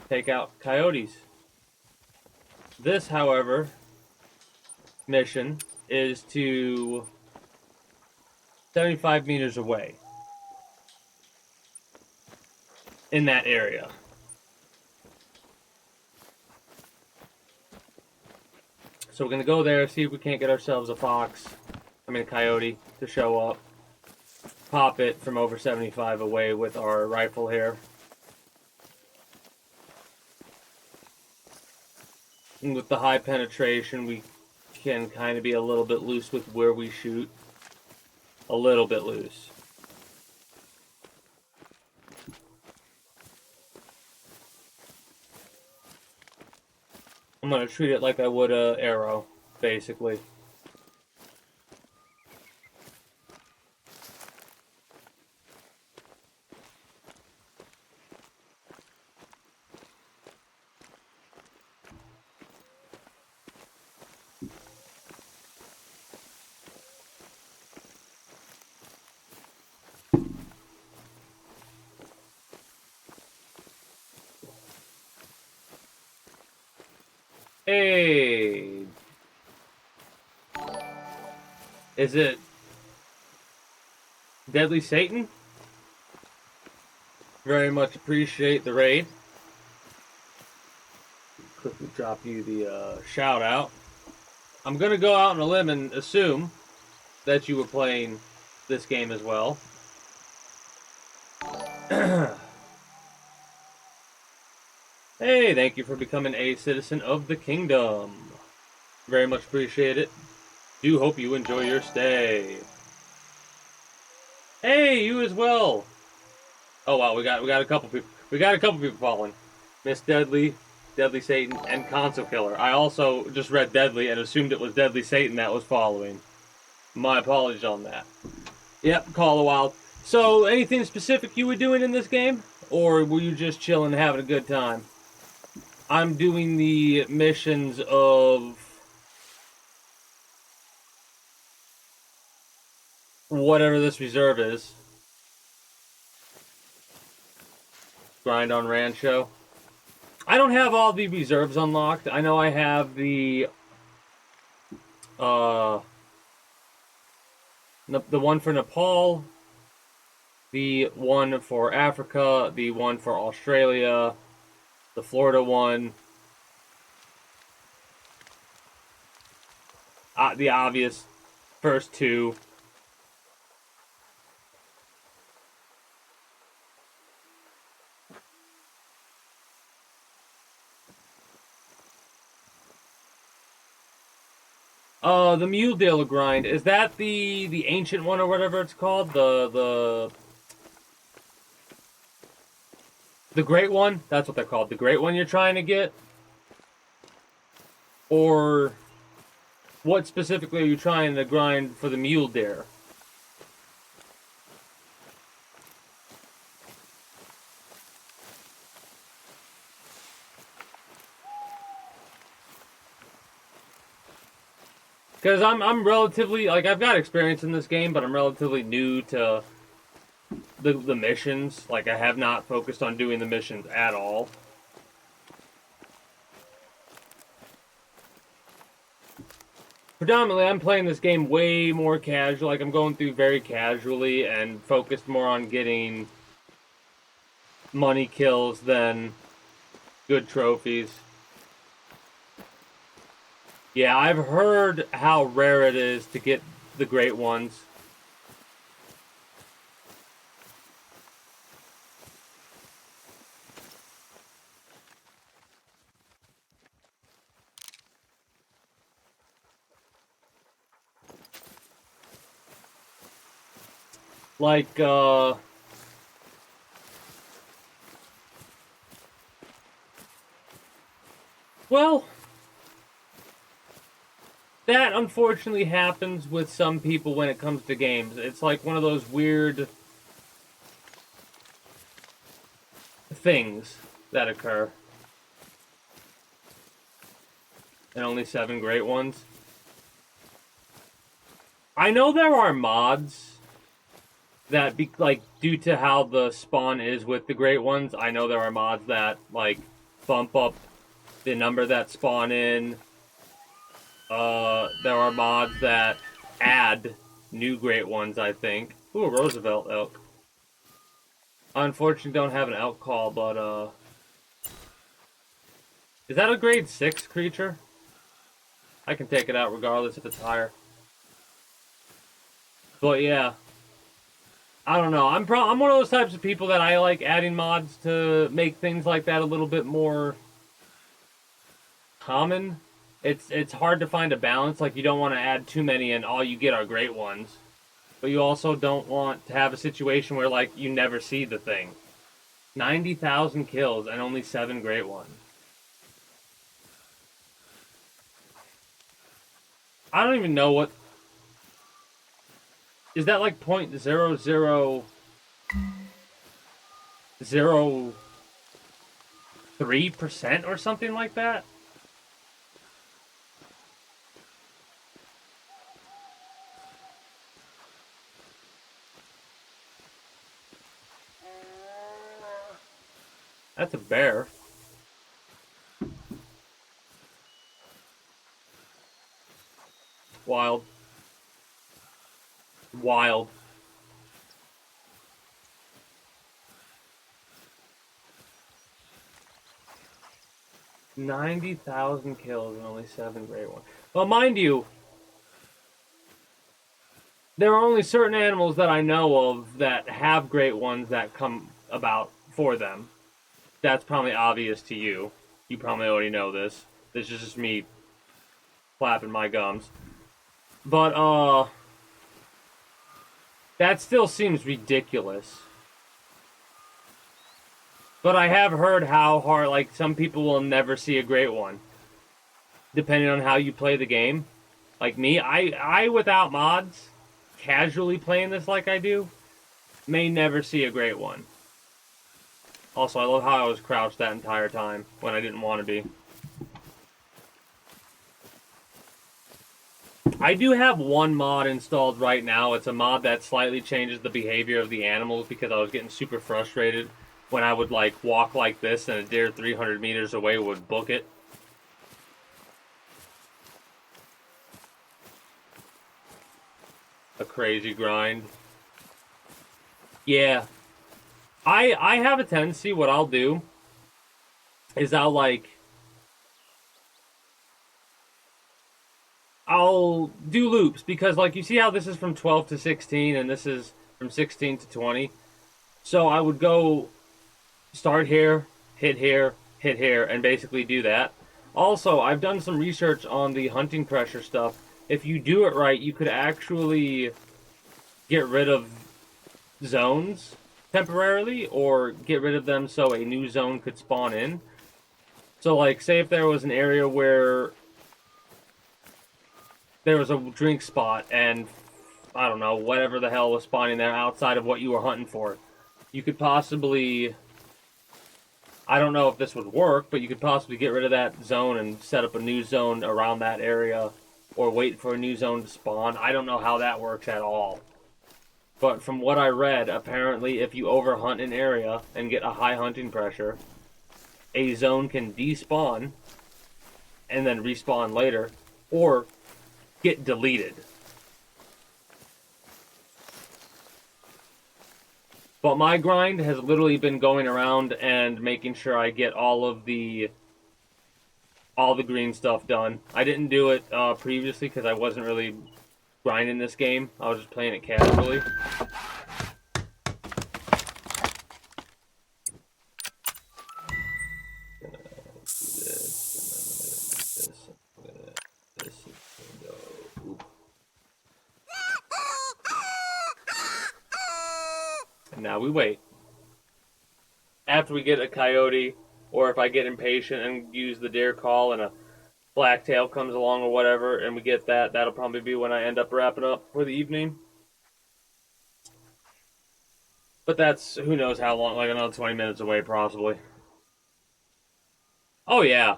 take out coyotes. This, however, mission is to 75 meters away in that area. So we're going to go there, see if we can't get ourselves a coyote to show up. Pop it from over 75 away with our rifle here. And with the high penetration, we can kind of be a little bit loose with where we shoot. A little bit loose. I'm going to treat it like I would an arrow, basically. Hey! Is it Deadly Satan? Very much appreciate the raid. Quickly drop you the shout out. I'm gonna go out on a limb and assume that you were playing this game as well. Hey, thank you for becoming a citizen of the kingdom. Very much appreciate it. Do hope you enjoy your stay. Hey, you as well. Oh wow, we got a couple people. We got a couple people following. Miss Deadly, Deadly Satan, and Console Killer. I also just read Deadly and assumed it was Deadly Satan that was following. My apologies on that. Yep, Call a Wild. So, anything specific you were doing in this game? Or were you just chilling, having a good time? I'm doing the missions of whatever this reserve is. Grind on Rancho. I don't have all the reserves unlocked. I know I have the one for Nepal, the one for Africa, the one for Australia, the Florida one, the obvious first two. The Mule Dealer grind, is that the ancient one or whatever it's called? The great one? That's what they're called. The great one you're trying to get? Or what specifically are you trying to grind for the Mule Deer? Because I'm relatively, like, I've got experience in this game, but I'm relatively new to the missions. Like, I have not focused on doing the missions at all. Predominantly, I'm playing this game way more casual. Like, I'm going through very casually and focused more on getting money kills than good trophies. Yeah, I've heard how rare it is to get the great ones. Like, well, that unfortunately happens with some people when it comes to games. It's like one of those weird things that occur. And only 7 great ones. I know there are mods that, like, due to how the spawn is with the great ones, I know there are mods that, like, bump up the number that spawn in. There are mods that add new great ones, I think. Ooh, a Roosevelt elk. I unfortunately don't have an elk call, but, is that a grade 6 creature? I can take it out regardless if it's higher. But yeah. I don't know. I'm one of those types of people that I like adding mods to make things like that a little bit more common. It's hard to find a balance. Like, you don't want to add too many and all you get are great ones. But you also don't want to have a situation where, like, you never see the thing. 90,000 kills and only 7 great ones. I don't even know what... Is that like 0.0003% or something like that? That's a bear. Wild. Wild. $90,000 kills and only 7 great ones. Well, mind you, there are only certain animals that I know of that have great ones that come about for them. That's probably obvious to you. You probably already know this. This is just me flapping my gums. But, that still seems ridiculous. But I have heard how hard, like, some people will never see a great one. Depending on how you play the game. Like me, I without mods, casually playing this like I do, may never see a great one. Also, I love how I was crouched that entire time when I didn't want to be. I do have one mod installed right now. It's a mod that slightly changes the behavior of the animals because I was getting super frustrated when I would like walk like this and a deer 300 meters away would book it. A crazy grind. Yeah. I have a tendency, what I'll do is I'll do loops because like you see how this is from 12 to 16 and this is from 16 to 20. So I would go start here, hit here, hit here, and basically do that. Also, I've done some research on the hunting pressure stuff. If you do it right, you could actually get rid of zones temporarily or get rid of them so a new zone could spawn in. So like say if there was an area where there was a drink spot and I don't know, whatever the hell was spawning there outside of what you were hunting for, you could possibly, I don't know if this would work, but you could possibly get rid of that zone and set up a new zone around that area or wait for a new zone to spawn. I don't know how that works at all. But from what I read, apparently if you overhunt an area and get a high hunting pressure, a zone can despawn and then respawn later, or get deleted. But my grind has literally been going around and making sure I get all the green stuff done. I didn't do it previously because I wasn't really grinding this game. I was just playing it casually. And now we wait. After we get a coyote, or if I get impatient and use the deer call and a blacktail comes along or whatever, and we get that, that'll probably be when I end up wrapping up for the evening. But that's, who knows how long, like another 20 minutes away, possibly. Oh yeah.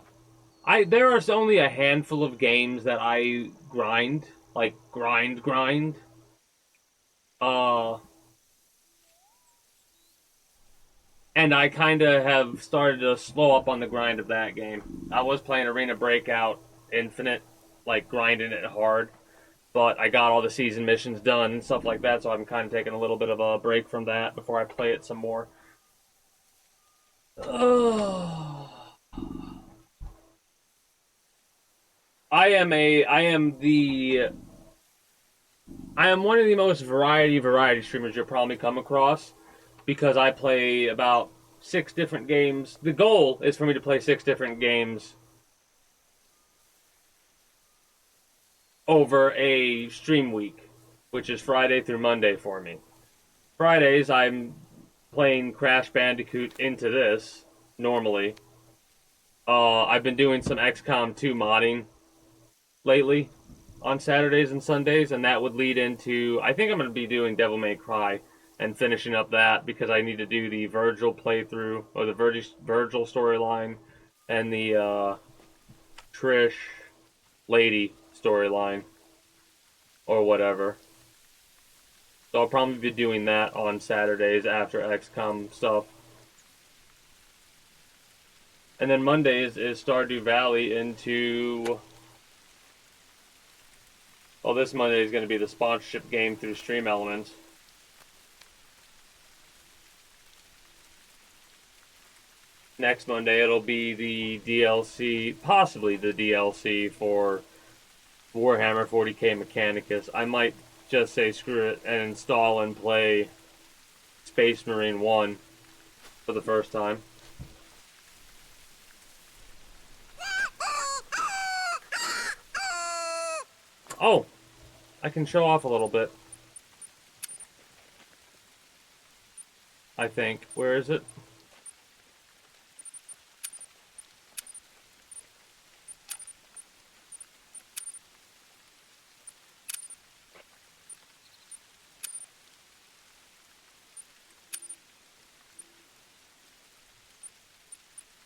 There are only a handful of games that I grind. Like, grind. And I kind of have started to slow up on the grind of that game. I was playing Arena Breakout Infinite, like grinding it hard, but I got all the season missions done and stuff like that, so I'm kind of taking a little bit of a break from that before I play it some more. I am one of the most variety streamers you'll probably come across because I play about 6 different games. The goal is for me to play 6 different games over a stream week, which is Friday through Monday for me. Fridays, I'm playing Crash Bandicoot into this, normally. I've been doing some XCOM 2 modding lately on Saturdays and Sundays, and that would lead into, I think I'm going to be doing Devil May Cry and finishing up that because I need to do the Virgil playthrough, or the Virgil storyline, and the Trish Lady storyline, or whatever. So I'll probably be doing that on Saturdays after XCOM stuff. And then Mondays is Stardew Valley into... Well, this Monday is going to be the sponsorship game through Stream Elements. Next Monday it'll be the DLC, possibly the DLC for Warhammer 40k Mechanicus. I might just say screw it and install and play Space Marine 1 for the first time. Oh, I can show off a little bit. I think. Where is it?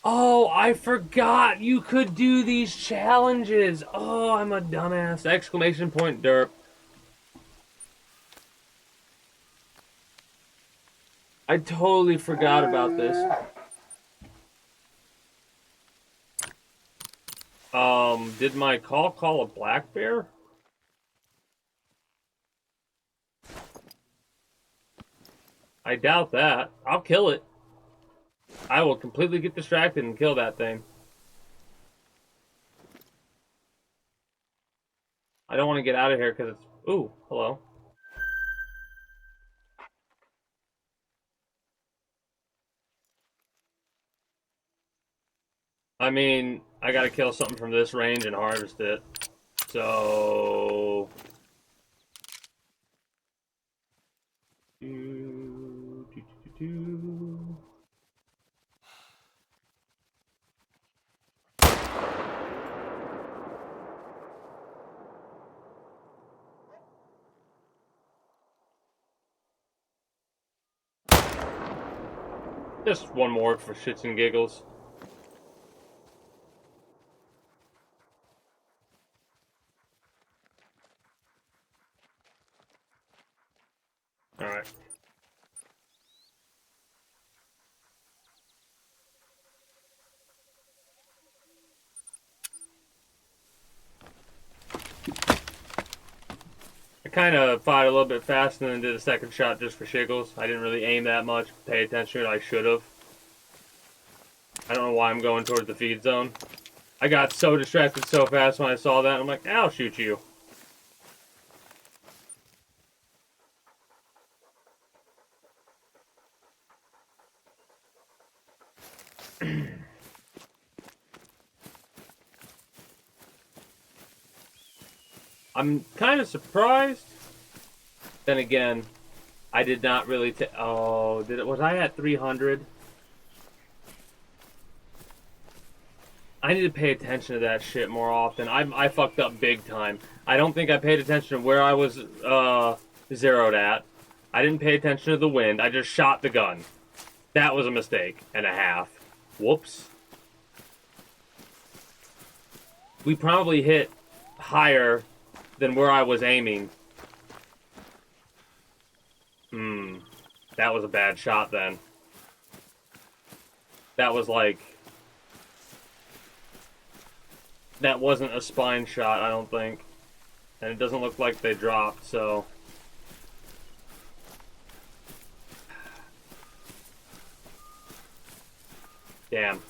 Oh, I forgot you could do these challenges. Oh, I'm a dumbass. Exclamation point derp. I totally forgot about this. Did my call a black bear? I doubt that. I'll kill it. I will completely get distracted and kill that thing. I don't want to get out of here because it's... Ooh, hello. I mean, I gotta kill something from this range and harvest it. So... Just one more for shits and giggles. Alright. I kind of fired a little bit fast and then did a second shot just for shiggles. I didn't really aim that much, pay attention. I should have. I don't know why I'm going towards the feed zone. I got so distracted so fast when I saw that. I'm like, I'll shoot you. I'm kind of surprised. Then again, I did not really. Oh, was I at 300? I need to pay attention to that shit more often. I fucked up big time. I don't think I paid attention to where I was zeroed at. I didn't pay attention to the wind. I just shot the gun. That was a mistake and a half. Whoops. We probably hit higher than where I was aiming. That was a bad shot then. That was like... That wasn't a spine shot, I don't think. And it doesn't look like they dropped, so... Damn.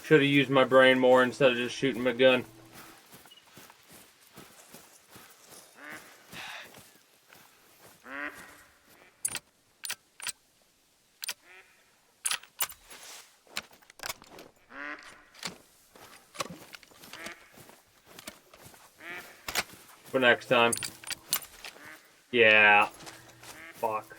Should have used my brain more instead of just shooting my gun. For next time. Yeah. Fuck.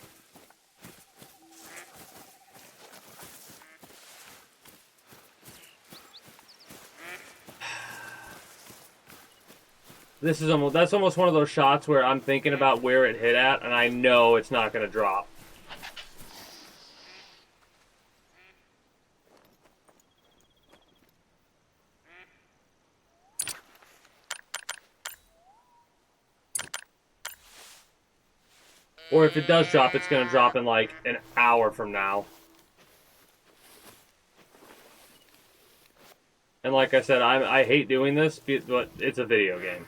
That's almost one of those shots where I'm thinking about where it hit at, and I know it's not going to drop. Or if it does drop, it's going to drop in like an hour from now. And like I said, I hate doing this, but it's a video game.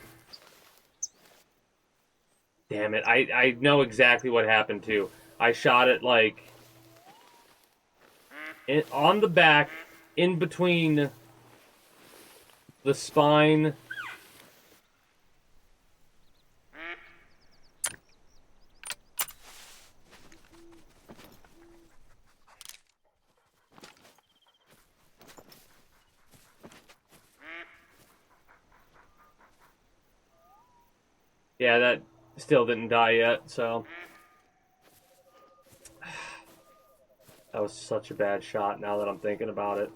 Damn it, I know exactly what happened too. I shot it like... on the back, in between the spine... Yeah, that still didn't die yet, so... That was such a bad shot now that I'm thinking about it.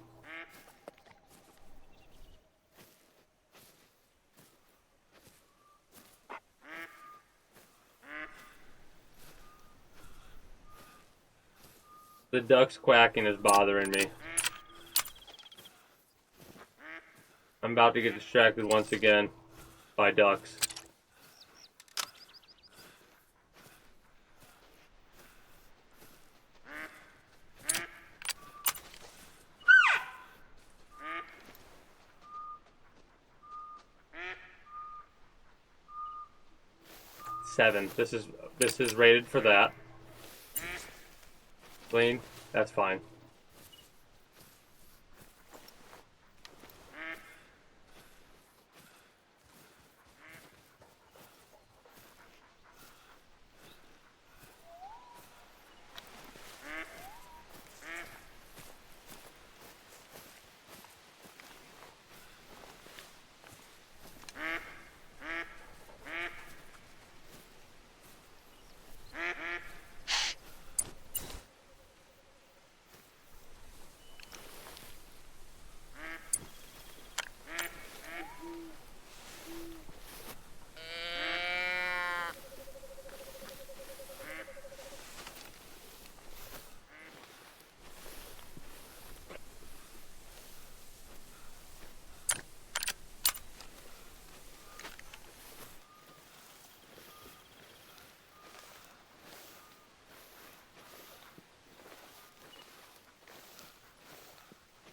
The ducks quacking is bothering me. I'm about to get distracted once again by ducks. Seven. This is rated for that. Clean. That's fine.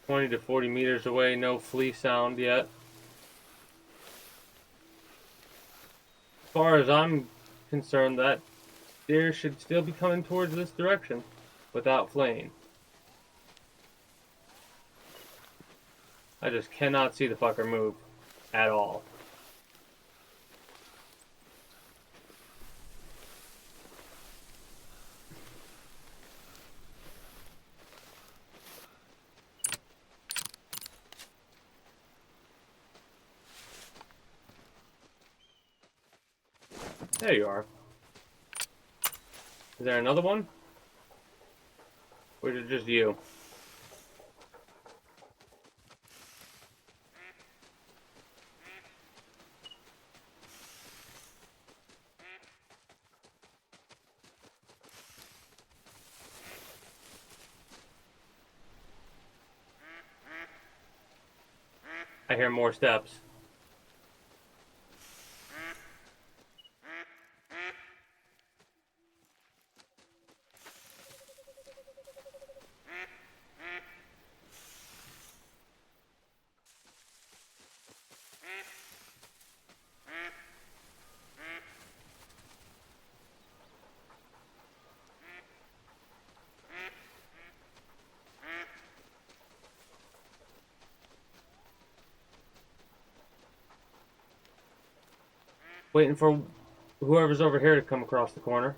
$20 to 40 meters away, no flea sound yet. As far as I'm concerned, that deer should still be coming towards this direction without fleeing. I just cannot see the fucker move at all. There you are. Is there another one? Or is it just you? I hear more steps. Waiting for whoever's over here to come across the corner.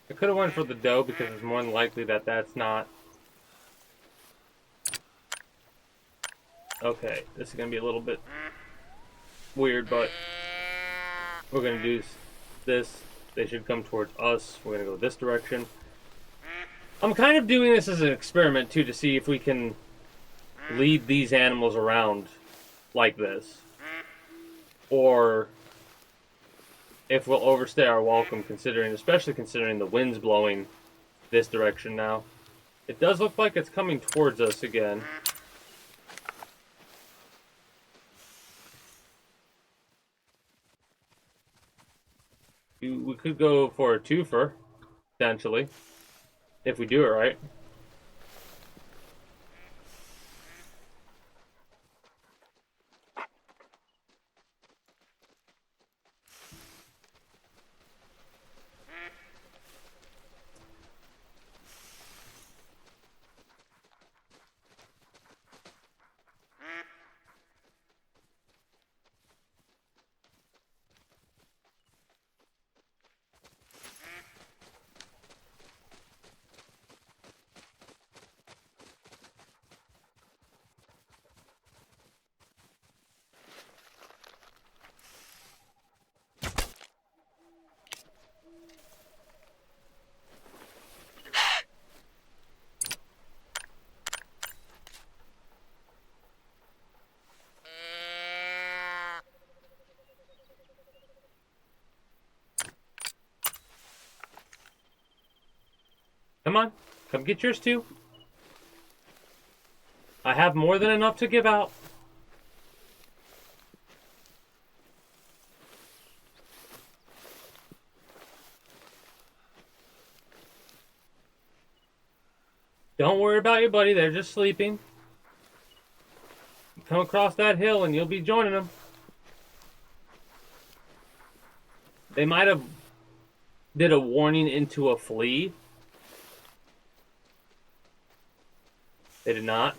I could have went for the doe because it's more than likely that that's not. Okay, this is going to be a little bit weird, but we're going to do this. They should come towards us. We're going to go this direction. I'm kind of doing this as an experiment, too, to see if we can lead these animals around like this. Or if we'll overstay our welcome, especially considering the wind's blowing this direction now. It does look like it's coming towards us again. We could go for a twofer, potentially, if we do it right. Come on. Come get yours too. I have more than enough to give out. Don't worry about your buddy. They're just sleeping. Come across that hill and you'll be joining them. They might have did a warning into a flea. They did not.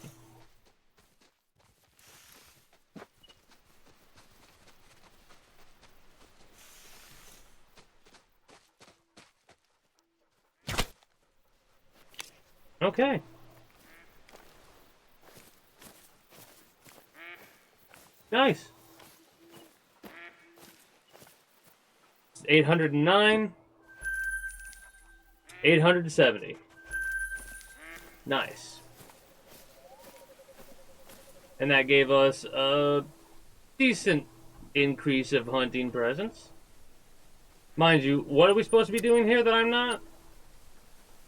Okay. Nice. 809. 870. Nice. And that gave us a decent increase of hunting presence. Mind you, what are we supposed to be doing here that I'm not?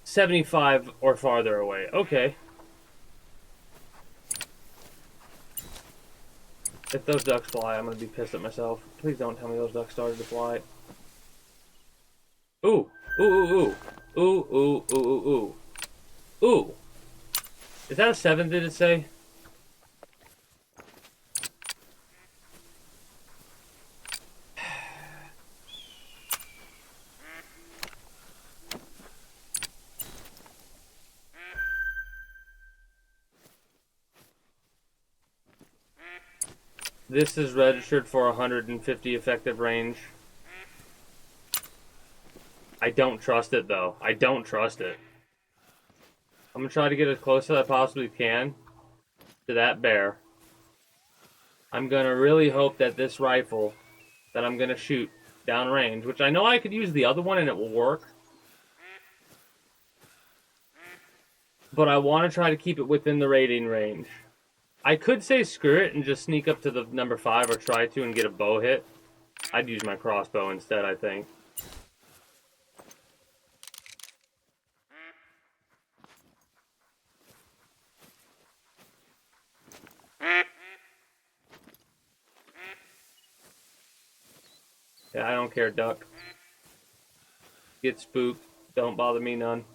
75 or farther away. Okay. If those ducks fly, I'm going to be pissed at myself. Please don't tell me those ducks started to fly. Ooh. Ooh, ooh, ooh. Ooh, ooh, ooh, ooh, ooh. Ooh. Is that a 7, did it say? This is registered for 150 effective range. I don't trust it, though. I don't trust it. I'm going to try to get as close as I possibly can to that bear. I'm going to really hope that this rifle that I'm going to shoot downrange, which I know I could use the other one and it will work, but I want to try to keep it within the rating range. I could say screw it and just sneak up to the number 5 or try to and get a bow hit. I'd use my crossbow instead, I think. Yeah, I don't care, duck. Get spooked. Don't bother me none.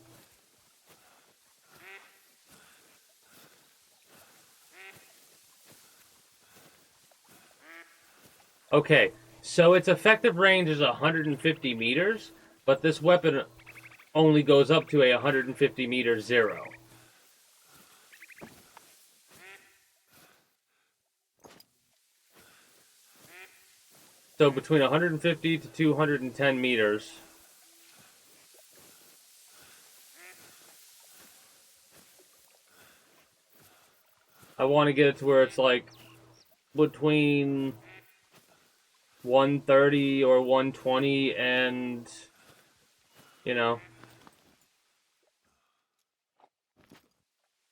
Okay, so its effective range is 150 meters, but this weapon only goes up to a 150 meter zero. So between 150 to 210 meters. I want to get it to where it's like between 130 or 120 and, you know,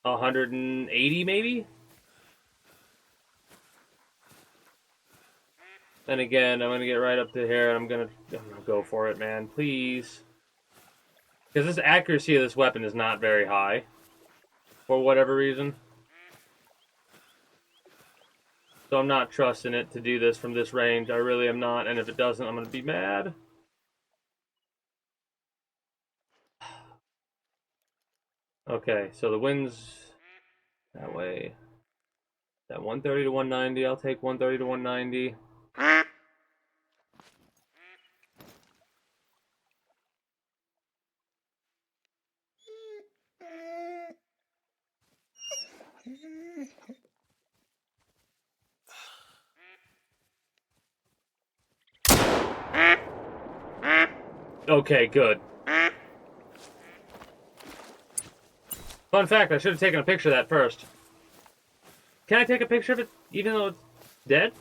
180 maybe? Then again, I'm going to get right up to here and I'm gonna go for it, man. Please. Because this accuracy of this weapon is not very high. For whatever reason. So I'm not trusting it to do this from this range. I really am not. And if it doesn't, I'm going to be mad. Okay, so the wind's that way. That 130 to 190. I'll take 130 to 190. Okay, good. Fun fact, I should have taken a picture of that first. Can I take a picture of it even though it's dead?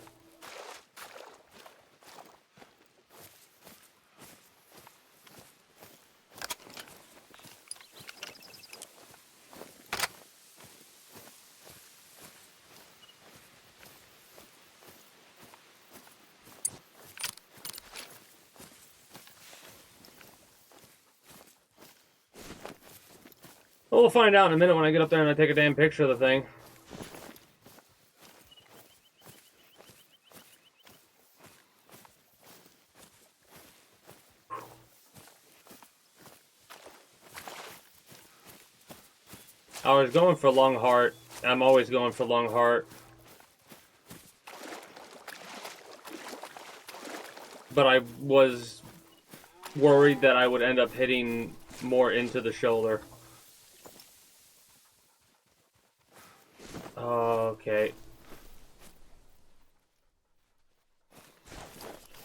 Well, we'll find out in a minute when I get up there and I take a damn picture of the thing. I was going for Long Heart. I'm always going for Long Heart. But I was worried that I would end up hitting more into the shoulder. Okay.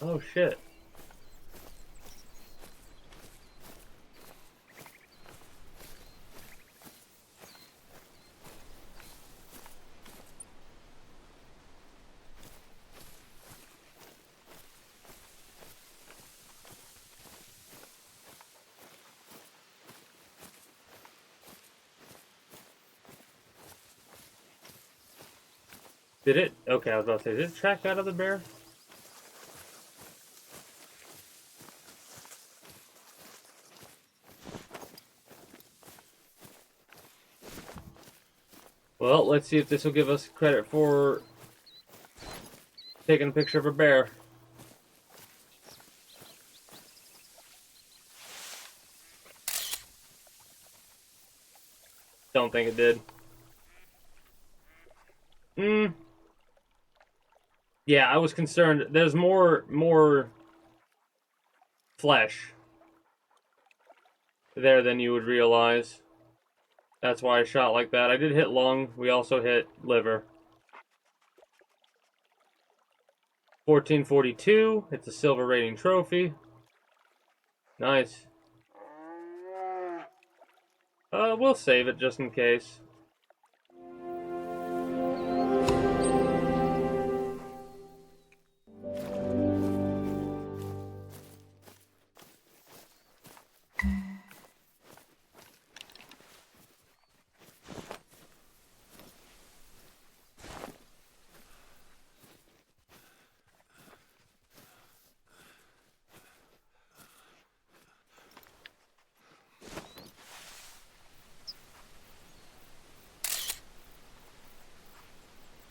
Oh shit. Did it? Okay, I was about to say, did it track out of the bear? Well, let's see if this will give us credit for taking a picture of a bear. Don't think it did. Yeah, I was concerned. There's more flesh there than you would realize. That's why I shot like that. I did hit lung. We also hit liver. 1442. It's a silver rating trophy. Nice. We'll save it just in case.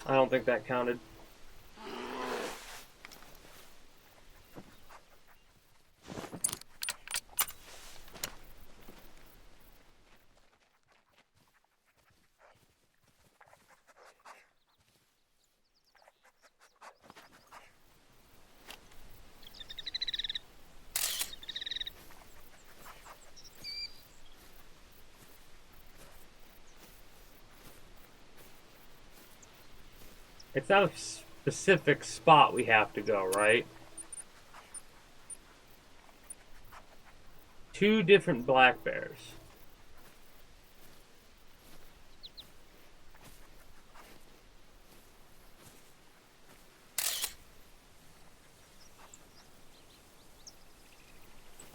I don't think that counted. It's not a specific spot we have to go, right? 2 different black bears.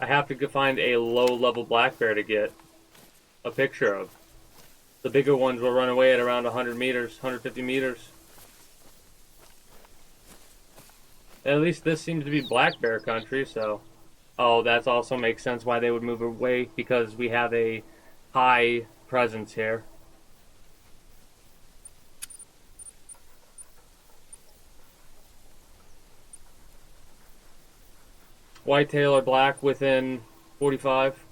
I have to find a low-level black bear to get a picture of. The bigger ones will run away at around 100 meters, 150 meters. At least this seems to be black bear country, so... Oh, that also makes sense why they would move away, because we have a high presence here. Whitetail or black within 45.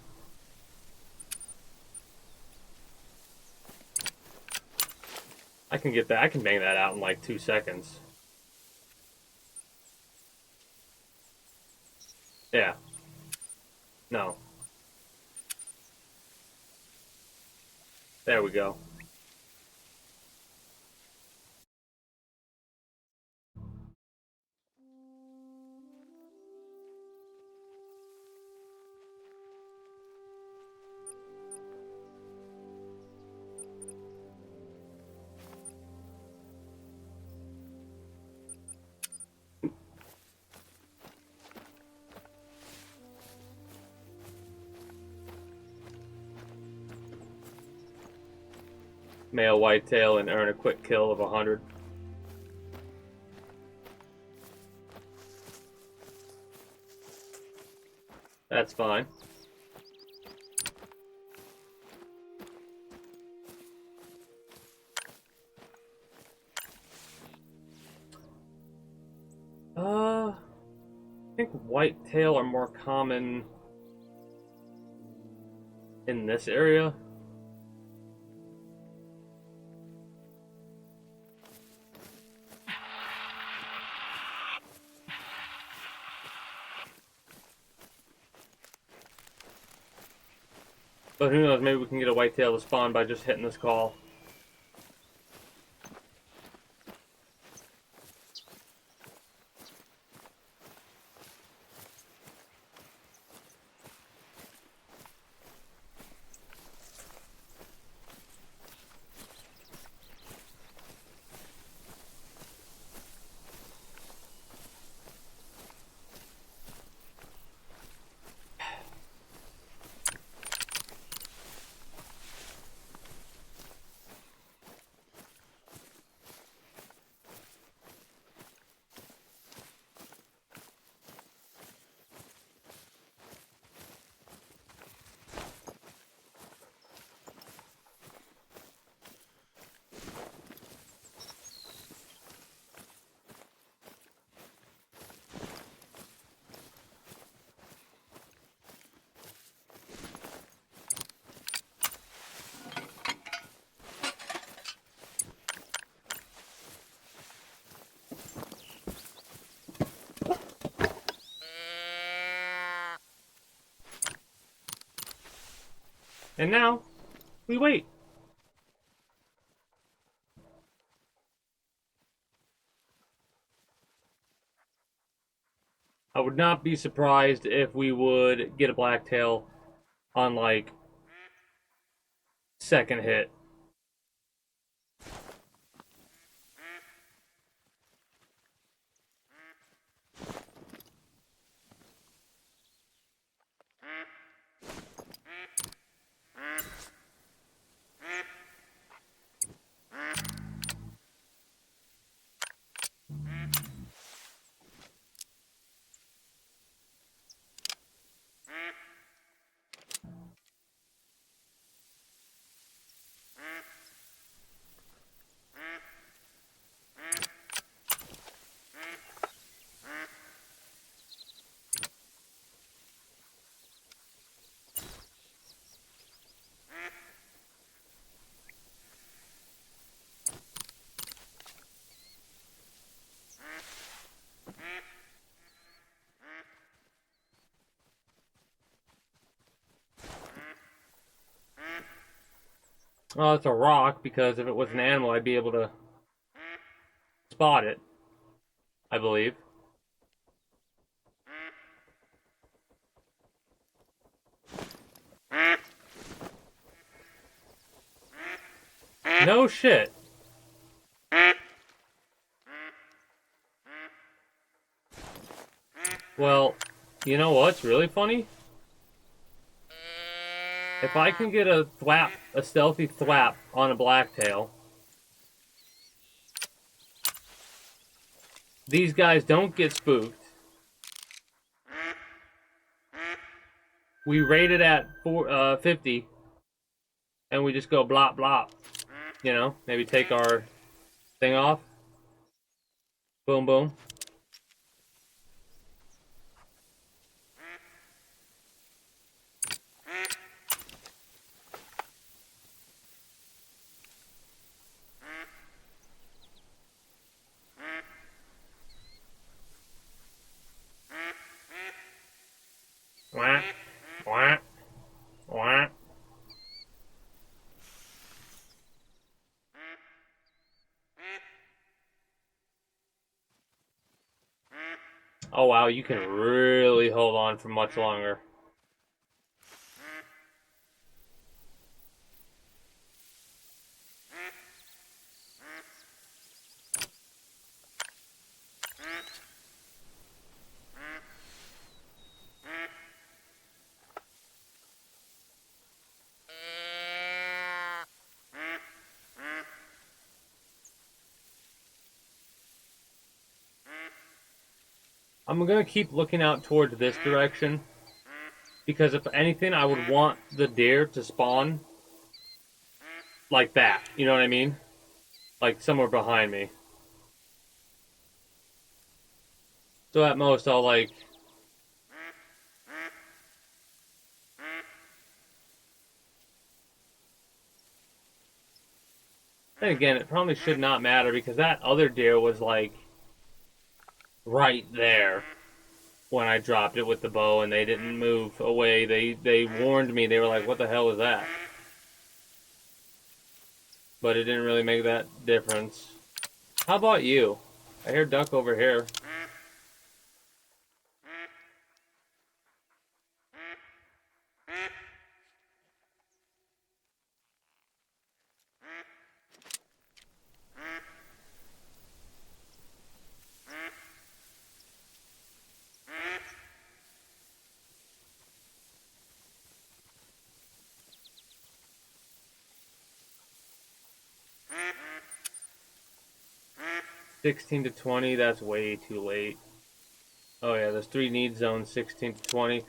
I can get that. I can bang that out in like 2 seconds. Yeah. No. There we go. Male whitetail and earn a quick kill of 100. That's fine. think whitetail are more common in this area. But who knows, maybe we can get a whitetail to spawn by just hitting this call. And now, we wait. I would not be surprised if we would get a blacktail on, like, second hit. Well, it's a rock, because if it was an animal, I'd be able to spot it, I believe. No shit. Well, you know what's really funny? If I can get a thwap, a stealthy thwap on a blacktail, these guys don't get spooked. We rate it at 50, and we just go blop blop. You know, maybe take our thing off. Boom boom. Wah, wah, wah. Oh wow, you can really hold on for much longer. I'm gonna keep looking out towards this direction, because if anything, I would want the deer to spawn like that. You know what I mean? Like somewhere behind me. So at most, I'll like And again, it probably should not matter because that other deer was like right there when I dropped it with the bow and they didn't move away. They warned me. They were like, what the hell is that? But it didn't really make that difference. How about you? I hear duck over here. $16 to $20, that's way too late. Oh yeah, there's 3 need zones, 16 to 20.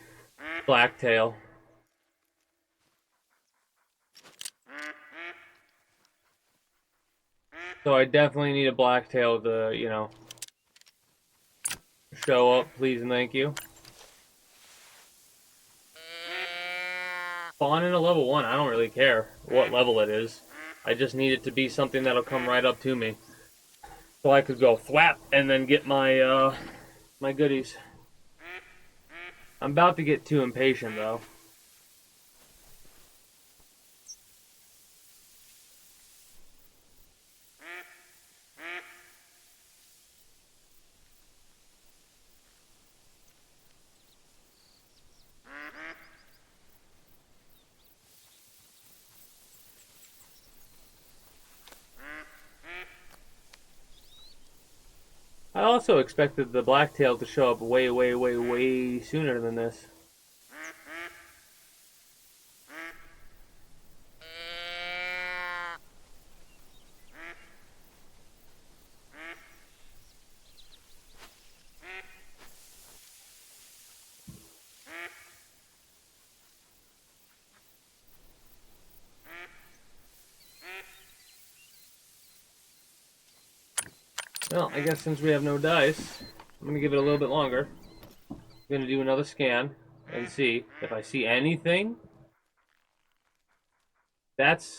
Blacktail. So I definitely need a blacktail to, you know, show up, please and thank you. Spawn in a level 1, I don't really care what level it is. I just need it to be something that'll come right up to me. So I could go thwap and then get my, my goodies. I'm about to get too impatient though. I also expected the blacktail to show up way, way, way, way sooner than this. Well, I guess since we have no dice, I'm going to give it a little bit longer. I'm going to do another scan and see if I see anything that's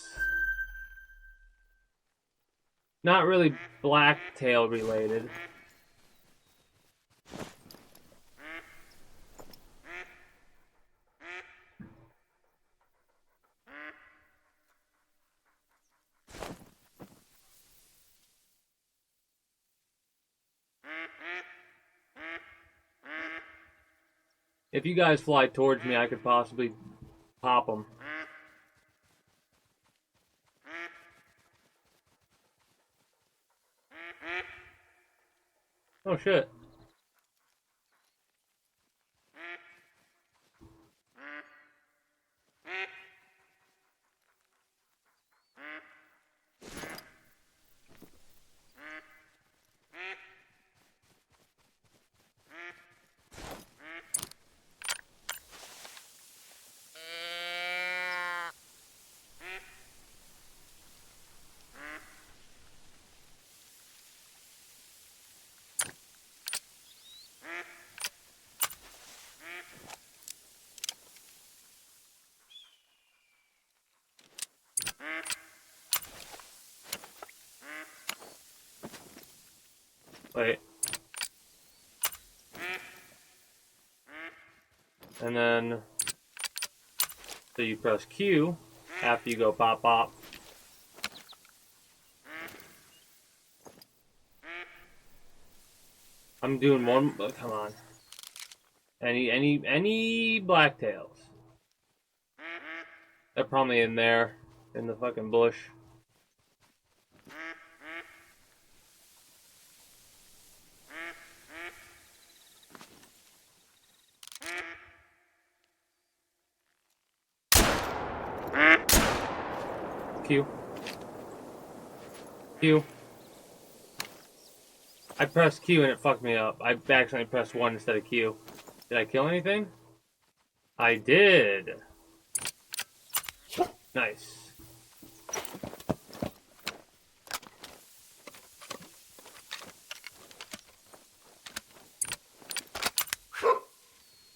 not really blacktail related. If you guys fly towards me, I could possibly pop them. Oh shit. Wait. And then, so you press Q after you go pop pop. I'm doing one, oh, come on. Any blacktails? They're probably in there, in the fucking bush. Q. Q. I pressed Q and it fucked me up. I accidentally pressed 1 instead of Q. Did I kill anything? I did. Nice.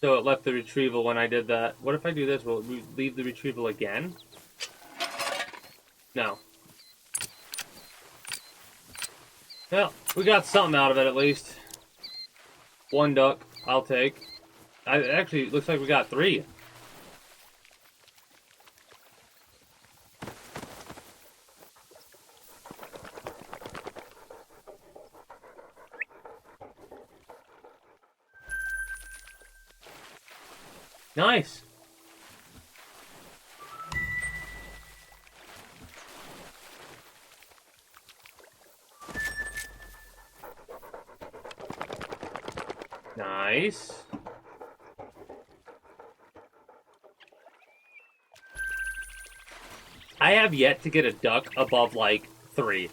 So it left the retrieval when I did that. What if I do this? Will it leave the retrieval again? No. Well, we got something out of it at least. One duck, I'll take. Actually, it looks like we got 3. Nice. Nice. I have yet to get a duck above, like, 3.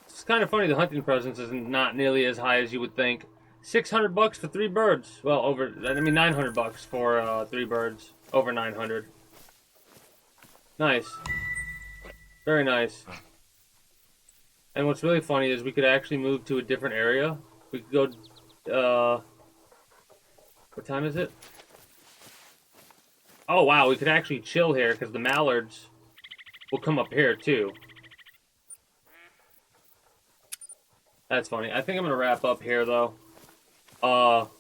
It's kind of funny, the hunting presence is not nearly as high as you would think. $600 for 3 birds. Well, $900 for 3 birds. Over 900. Nice. Very nice. And what's really funny is we could actually move to a different area. We could go, what time is it? Oh, wow, we could actually chill here because the mallards will come up here, too. That's funny. I think I'm going to wrap up here, though. I'll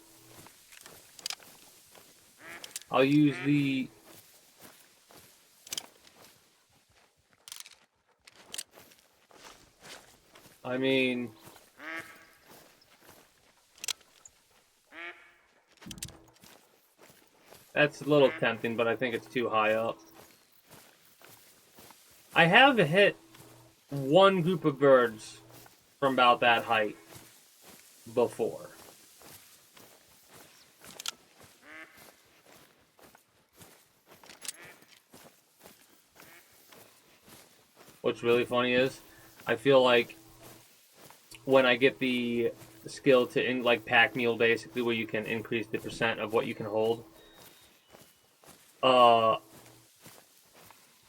use the... I mean... That's a little tempting, but I think it's too high up. I have hit one group of birds from about that height before. What's really funny is, I feel like when I get the skill to like pack mule, basically, where you can increase the percent of what you can hold.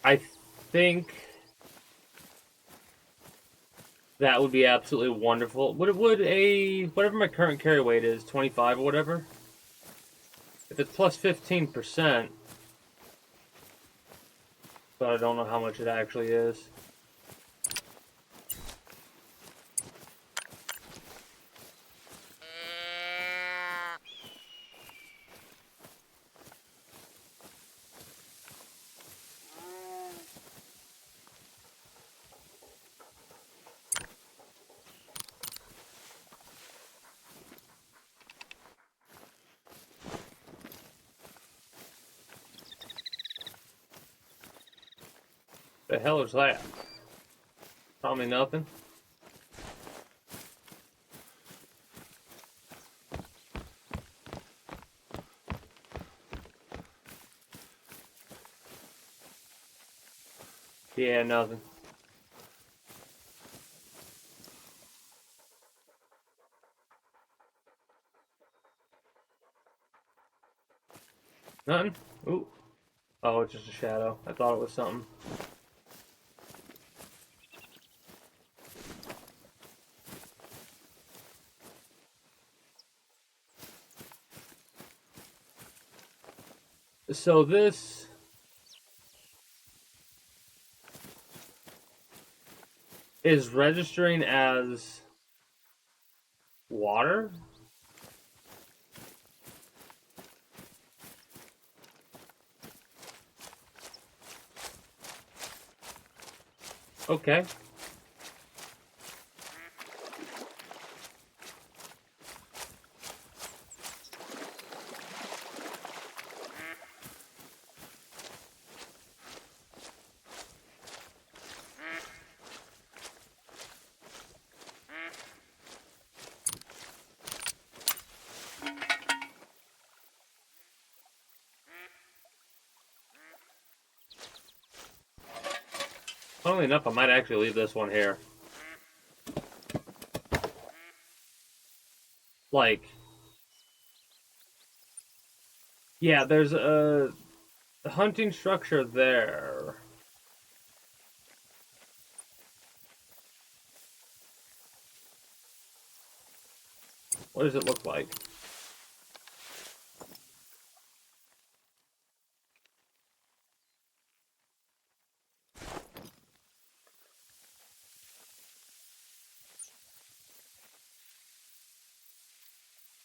I think that would be absolutely wonderful. Would whatever my current carry weight is, 25 or whatever. If it's plus 15%, but I don't know how much it actually is. The hell is that? Probably nothing. Yeah, nothing. Nothing? Ooh. Oh, it's just a shadow. I thought it was something. So this is registering as water? Okay. Funnily enough, I might actually leave this one here. Like, yeah, there's a hunting structure there. What does it look like?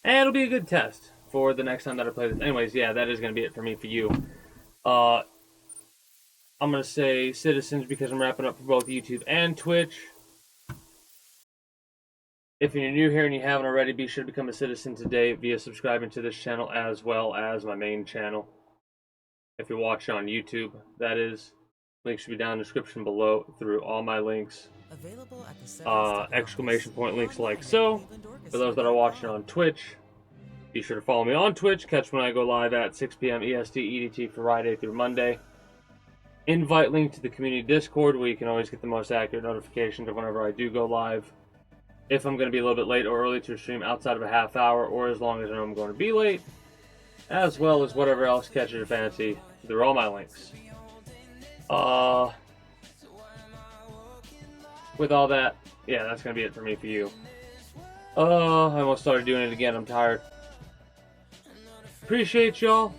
And it'll be a good test for the next time that I play this. Anyways, yeah, that is going to be it for me for you. I'm going to say citizens because I'm wrapping up for both YouTube and Twitch. If you're new here and you haven't already, be sure to become a citizen today via subscribing to this channel as well as my main channel. If you're watching on YouTube, that is. Links should be down in the description below through all my links. Exclamation point links like so. For those that are watching on Twitch, be sure to follow me on Twitch. Catch when I go live at 6 p.m. EST EDT Friday through Monday. Invite link to the community Discord where you can always get the most accurate notifications of whenever I do go live. If I'm going to be a little bit late or early to stream outside of a half hour, or as long as I know I'm going to be late, as well as whatever else catches your fancy. They're all my links. With all that, yeah, that's going to be it for me for you. I almost started doing it again. I'm tired. Appreciate y'all.